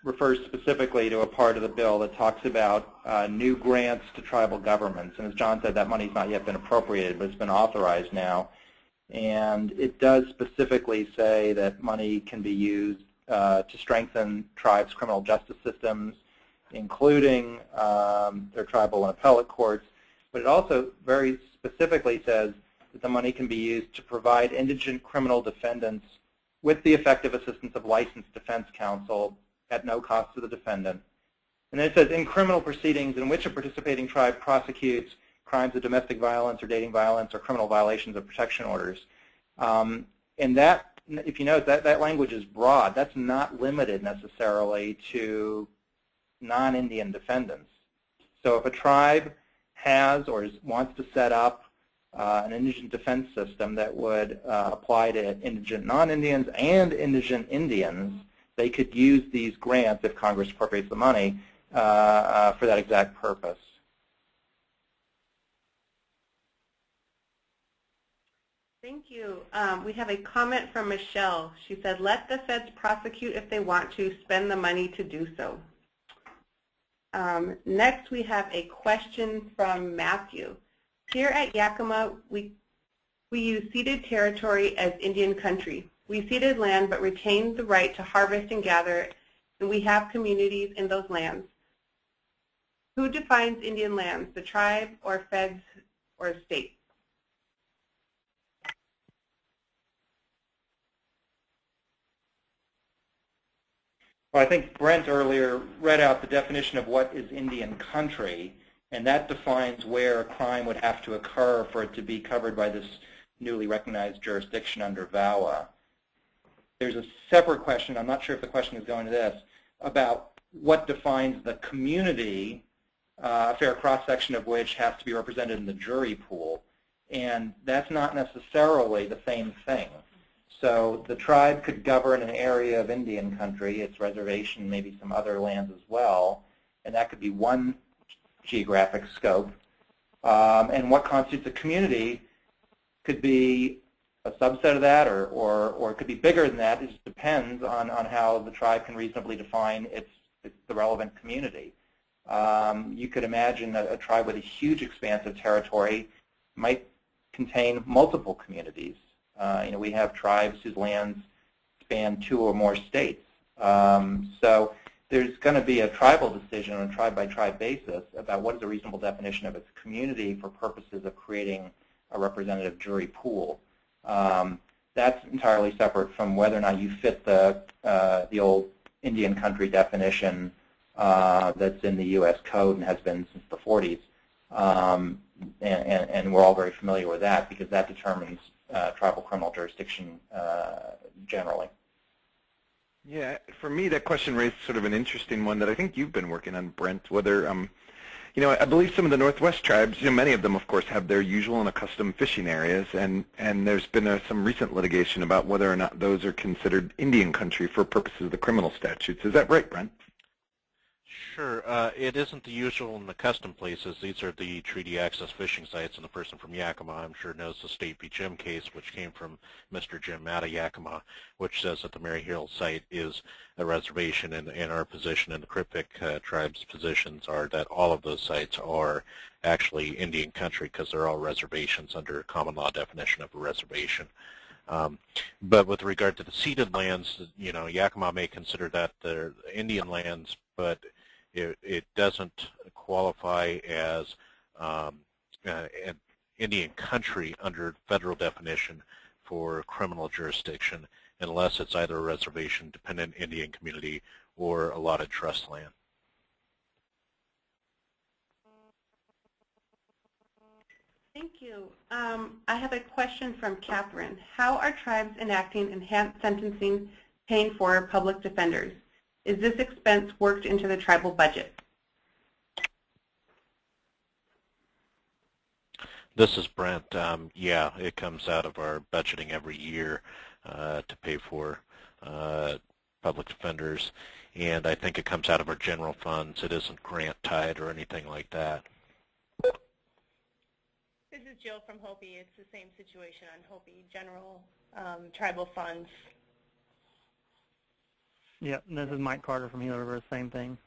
refers specifically to a part of the bill that talks about new grants to tribal governments. And as John said, that money's not yet been appropriated, but it's been authorized now. And it does specifically say that money can be used to strengthen tribes' criminal justice systems, including their tribal and appellate courts. But it also very specifically says that the money can be used to provide indigent criminal defendants with the effective assistance of licensed defense counsel at no cost to the defendant. And then it says, in criminal proceedings in which a participating tribe prosecutes crimes of domestic violence or dating violence or criminal violations of protection orders. And that, if you notice, that language is broad. That's not limited necessarily to non-Indian defendants. So if a tribe has or wants to set up an indigent defense system that would apply to indigent non-Indians and indigent Indians, they could use these grants, if Congress appropriates the money, for that exact purpose. Thank you. We have a comment from Michelle. She said, let the feds prosecute if they want to, spend the money to do so. Next, we have a question from Matthew. Here at Yakima, we use ceded territory as Indian country. We ceded land but retained the right to harvest and gather, and we have communities in those lands. Who defines Indian lands, the tribe or feds or state? Well, I think Brent earlier read out the definition of what is Indian country, and that defines where a crime would have to occur for it to be covered by this newly recognized jurisdiction under VAWA. There's a separate question, I'm not sure if the question is going to this, about what defines the community, a fair cross-section of which has to be represented in the jury pool, and that's not necessarily the same thing. So the tribe could govern an area of Indian country, its reservation, maybe some other lands as well, and that could be one geographic scope. And what constitutes a community could be a subset of that, or it could be bigger than that. It just depends on how the tribe can reasonably define the relevant community. You could imagine a tribe with a huge expanse of territory might contain multiple communities. We have tribes whose lands span 2 or more states. So there's going to be a tribal decision on a tribe-by-tribe basis about what is a reasonable definition of its community for purposes of creating a representative jury pool. That's entirely separate from whether or not you fit the old Indian country definition that's in the U.S. Code and has been since the 40s. And we're all very familiar with that because that determines tribal criminal jurisdiction generally. Yeah, for me that question raised sort of an interesting one that I think you've been working on, Brent, whether, I believe some of the Northwest tribes, many of them of course have their usual and accustomed fishing areas, and there's been some recent litigation about whether or not those are considered Indian country for purposes of the criminal statutes. Is that right, Brent? Sure. It isn't the usual and the custom places. These are the treaty access fishing sites, and the person from Yakima, I'm sure, knows the State v. Jim case, which came from Mr. Jim out of Yakima, which says that the Mary Hill site is a reservation, and our position and the Kripik tribe's positions are that all of those sites are actually Indian country because they're all reservations under a common law definition of a reservation. But with regard to the ceded lands, Yakima may consider that they're Indian lands, but it doesn't qualify as an Indian country under federal definition for criminal jurisdiction unless it's either a reservation, dependent Indian community, or allotted trust land. Thank you. I have a question from Catherine. How are tribes enacting enhanced sentencing paying for public defenders? Is this expense worked into the tribal budget? This is Brent. Yeah, it comes out of our budgeting every year to pay for public defenders, and I think it comes out of our general funds. It isn't grant tied or anything like that. This is Jill from Hopi. It's the same situation on Hopi, general tribal funds. Yep, this is Mike Carter from Gila River, same thing.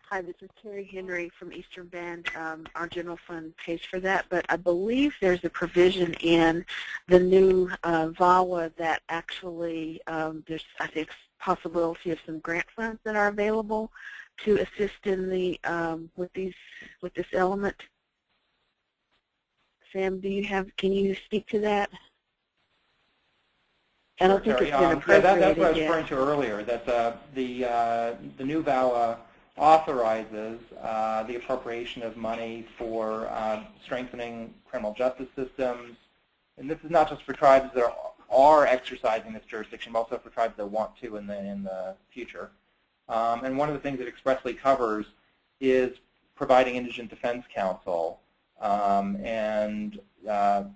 Hi, this is Terry Henry from Eastern Bend. Our general fund pays for that, but I believe there's a provision in the new VAWA that actually there's, I think, possibility of some grant funds that are available to assist in the with this element. Sam, can you speak to that? I don't think it's been appropriated that's what I was yet. referring to earlier, that the new VAWA authorizes the appropriation of money for strengthening criminal justice systems. And this is not just for tribes that are exercising this jurisdiction, but also for tribes that want to in the future. And one of the things it expressly covers is providing indigent defense counsel, and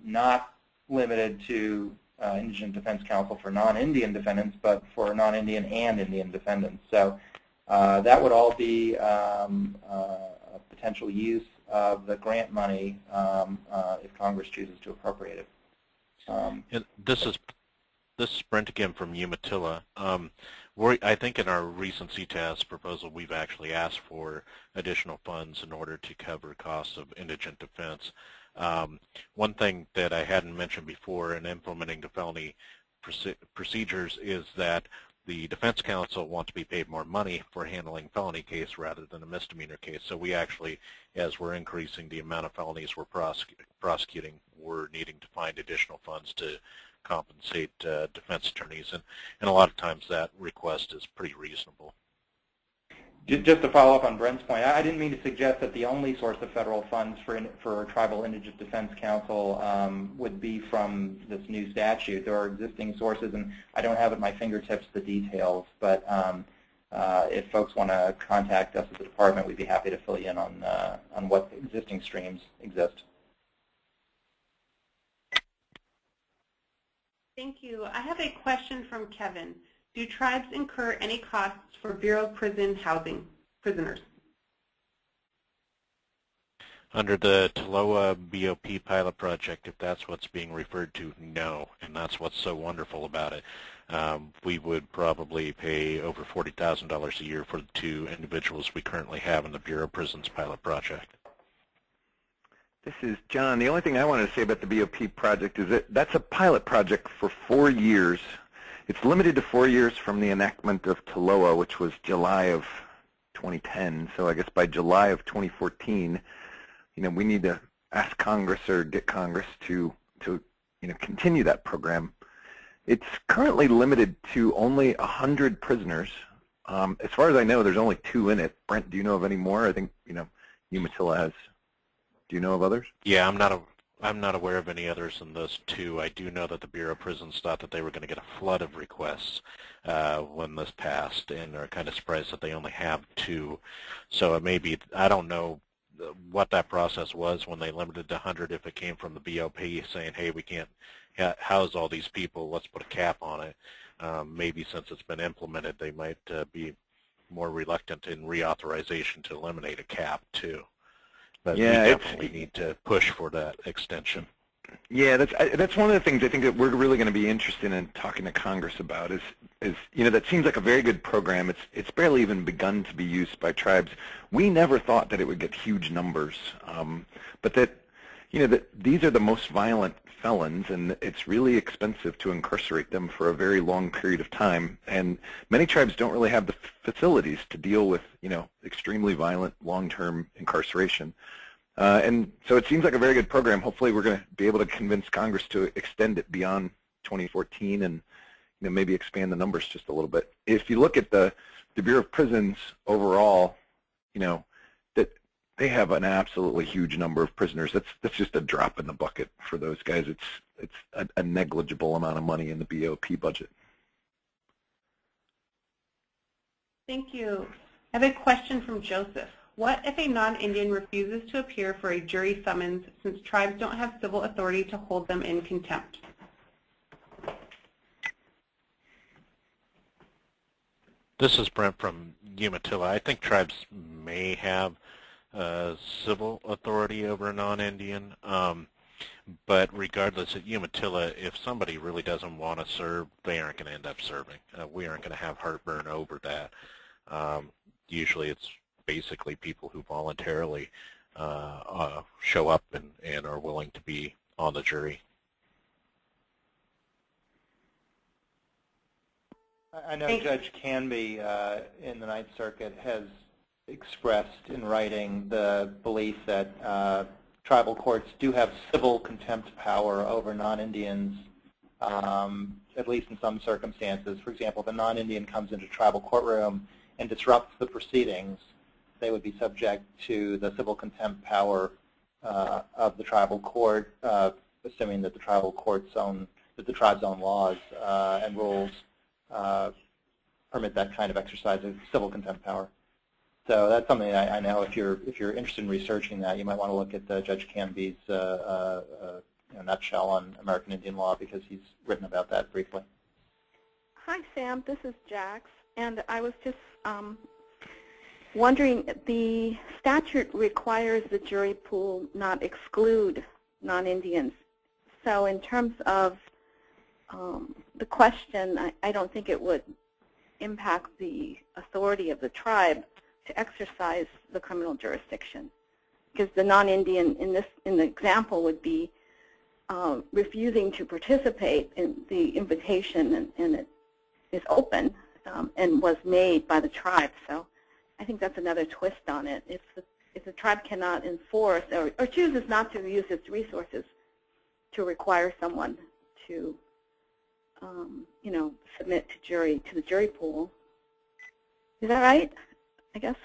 not limited to indigent defense counsel for non-Indian defendants, but for non-Indian and Indian defendants. So that would all be a potential use of the grant money if Congress chooses to appropriate it. And this is Brent again from Umatilla. I think in our recent CTAS proposal, we've actually asked for additional funds in order to cover costs of indigent defense. One thing that I hadn't mentioned before in implementing the felony procedures is that the defense counsel wants to be paid more money for handling felony case rather than a misdemeanor case. So we actually, as we're increasing the amount of felonies we're prosecuting, we're needing to find additional funds to compensate defense attorneys, and a lot of times that request is pretty reasonable. Just to follow up on Brent's point, I didn't mean to suggest that the only source of federal funds for tribal indigent defense counsel would be from this new statute. There are existing sources, and I don't have at my fingertips the details, but if folks want to contact us as a department, we'd be happy to fill you in on what existing streams exist. Thank you. I have a question from Kevin. Do tribes incur any costs for Bureau of Prison housing prisoners? Under the TLOA BOP pilot project, if that's what's being referred to, no, and that's what's so wonderful about it. We would probably pay over $40,000 a year for the 2 individuals we currently have in the Bureau of Prisons pilot project. This is John. The only thing I wanted to say about the BOP project is that that's a pilot project for 4 years. It's limited to 4 years from the enactment of TLOA, which was July of 2010. So I guess by July of 2014, we need to ask Congress or get Congress to continue that program. It's currently limited to only 100 prisoners. As far as I know, there's only 2 in it. Brent, do you know of any more? I think Umatilla has. Do you know of others? Yeah, I'm not aware of any others than those 2. I do know that the Bureau of Prisons thought that they were going to get a flood of requests when this passed, and are kind of surprised that they only have 2. So it may be, I don't know what that process was when they limited to 100, if it came from the BOP saying, hey, we can't house all these people, let's put a cap on it. Maybe since it's been implemented, they might be more reluctant in reauthorization to eliminate a cap too. But yeah, we definitely need to push for that extension. Yeah, that's one of the things I think that we're really going to be interested in talking to Congress about is that seems like a very good program. It's barely even begun to be used by tribes. We never thought that it would get huge numbers, but that these are the most violent felons, and it's really expensive to incarcerate them for a very long period of time. And many tribes don't really have the facilities to deal with extremely violent long-term incarceration. And so it seems like a very good program. Hopefully we're going to be able to convince Congress to extend it beyond 2014 and maybe expand the numbers just a little bit. If you look at the Bureau of Prisons overall, that they have an absolutely huge number of prisoners. That's just a drop in the bucket for those guys. It's a negligible amount of money in the BOP budget. Thank you. I have a question from Joseph. What if a non-Indian refuses to appear for a jury summons since tribes don't have civil authority to hold them in contempt? This is Brent from Umatilla. I think tribes may have civil authority over a non-Indian, but regardless, at Umatilla, if somebody really doesn't want to serve, they aren't going to end up serving. We aren't going to have heartburn over that. Usually it's basically people who voluntarily show up and are willing to be on the jury. I know Judge Canby in the Ninth Circuit has expressed in writing the belief that tribal courts do have civil contempt power over non-Indians, at least in some circumstances. For example, if a non-Indian comes into a tribal courtroom and disrupts the proceedings, they would be subject to the civil contempt power of the tribal court, assuming that the tribe's own laws and rules permit that kind of exercise of civil contempt power. So that's something that I know if you're interested in researching that, you might want to look at Judge Canby's nutshell on American Indian law, because he's written about that briefly. Hi, Sam. This is Jax, and I was just wondering, the statute requires the jury pool not exclude non-Indians. So in terms of the question, I don't think it would impact the authority of the tribe to exercise the criminal jurisdiction, because the non-Indian in the example would be refusing to participate in the invitation, and it is open and was made by the tribe. So I think that's another twist on it. If the tribe cannot enforce or chooses not to use its resources to require someone to submit to the jury pool. Is that right? I guess.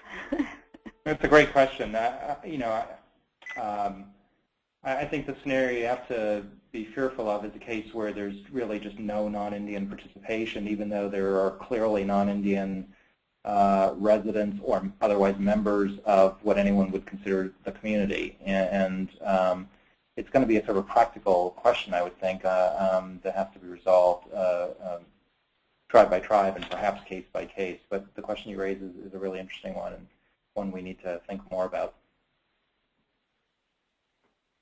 That's a great question. I think the scenario you have to be fearful of is a case where there's really just no non-Indian participation, even though there are clearly non-Indian residents or otherwise members of what anyone would consider the community. And it's going to be a sort of practical question, I would think, that has to be resolved tribe by tribe and perhaps case by case. But the question you raise is a really interesting one, and one we need to think more about.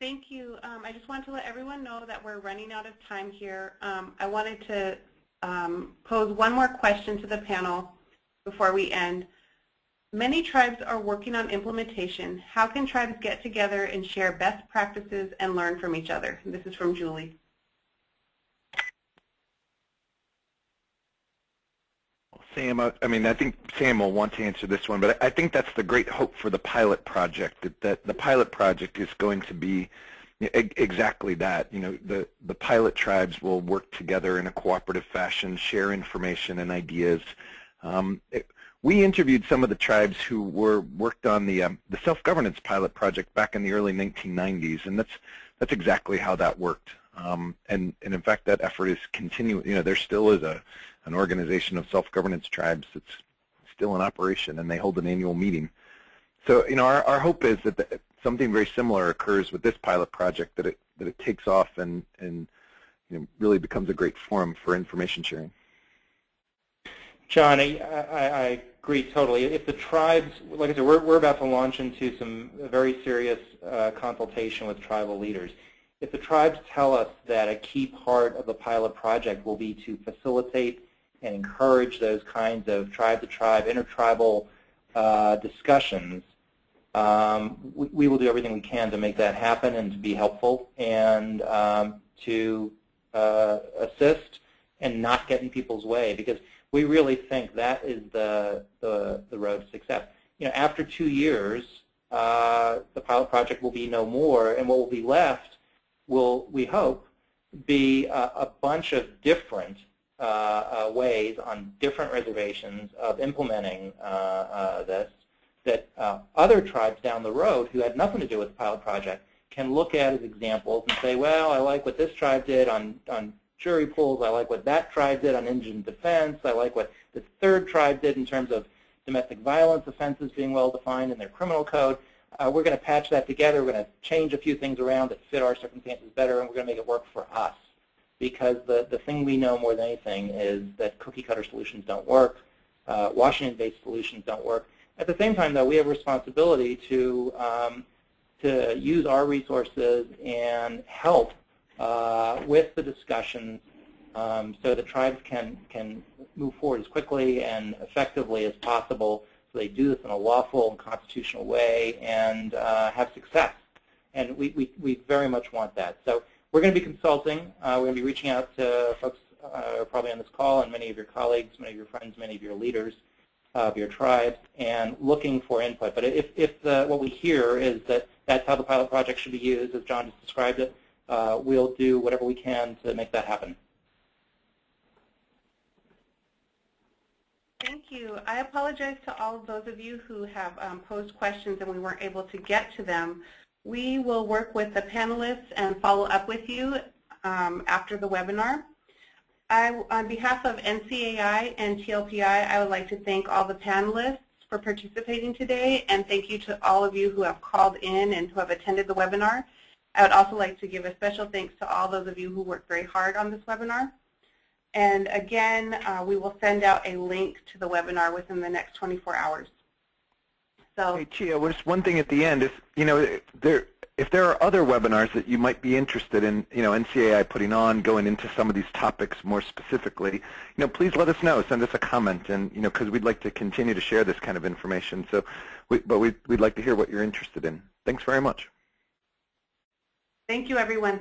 Thank you. I just wanted to let everyone know that we're running out of time here. I wanted to pose one more question to the panel before we end. Many tribes are working on implementation. How can tribes get together and share best practices and learn from each other? This is from Julie. Sam, I think Sam will want to answer this one, but I think that's the great hope for the pilot project, that the pilot project is going to be exactly that. The pilot tribes will work together in a cooperative fashion, share information and ideas. We interviewed some of the tribes who worked on the self-governance pilot project back in the early 1990s, and that's exactly how that worked. And in fact, that effort is continuing. There still is an organization of self-governance tribes that's still in operation, and they hold an annual meeting. So, our hope is that something very similar occurs with this pilot project, that it takes off and really becomes a great forum for information sharing. John, I agree totally. If the tribes, like I said, we're about to launch into some very serious consultation with tribal leaders. If the tribes tell us that a key part of the pilot project will be to facilitate and encourage those kinds of tribe-to-tribe, intertribal discussions, we will do everything we can to make that happen and to be helpful and to assist and not get in people's way, because we really think that is the road to success. After 2 years, the pilot project will be no more, and what will be left will, we hope, be a bunch of different ways on different reservations of implementing this, that other tribes down the road who had nothing to do with the pilot project can look at as examples and say, well, I like what this tribe did on jury pools, I like what that tribe did on indigent defense, I like what this third tribe did in terms of domestic violence offenses being well defined in their criminal code. We're going to patch that together, we're going to change a few things around that fit our circumstances better, and we're going to make it work for us. Because the thing we know more than anything is that cookie-cutter solutions don't work, Washington-based solutions don't work. At the same time, though, we have a responsibility to use our resources and help with the discussions so that tribes can move forward as quickly and effectively as possible, so they do this in a lawful and constitutional way and have success. And we very much want that. So we're going to be consulting. We're going to be reaching out to folks probably on this call, and many of your colleagues, many of your friends, many of your leaders of your tribes, and looking for input. But if what we hear is that that's how the pilot project should be used, as John just described it, we'll do whatever we can to make that happen. Thank you. I apologize to all of those of you who have posed questions and we weren't able to get to them. We will work with the panelists and follow up with you after the webinar. On behalf of NCAI and TLPI, I would like to thank all the panelists for participating today, and thank you to all of you who have called in and who have attended the webinar. I would also like to give a special thanks to all those of you who worked very hard on this webinar. And again, we will send out a link to the webinar within the next 24 hours. So, hey, Chia, just one thing at the end is, if there are other webinars that you might be interested in, NCAI putting on, going into some of these topics more specifically, please let us know. Send us a comment, and because we'd like to continue to share this kind of information. So, we'd like to hear what you're interested in. Thanks very much. Thank you, everyone.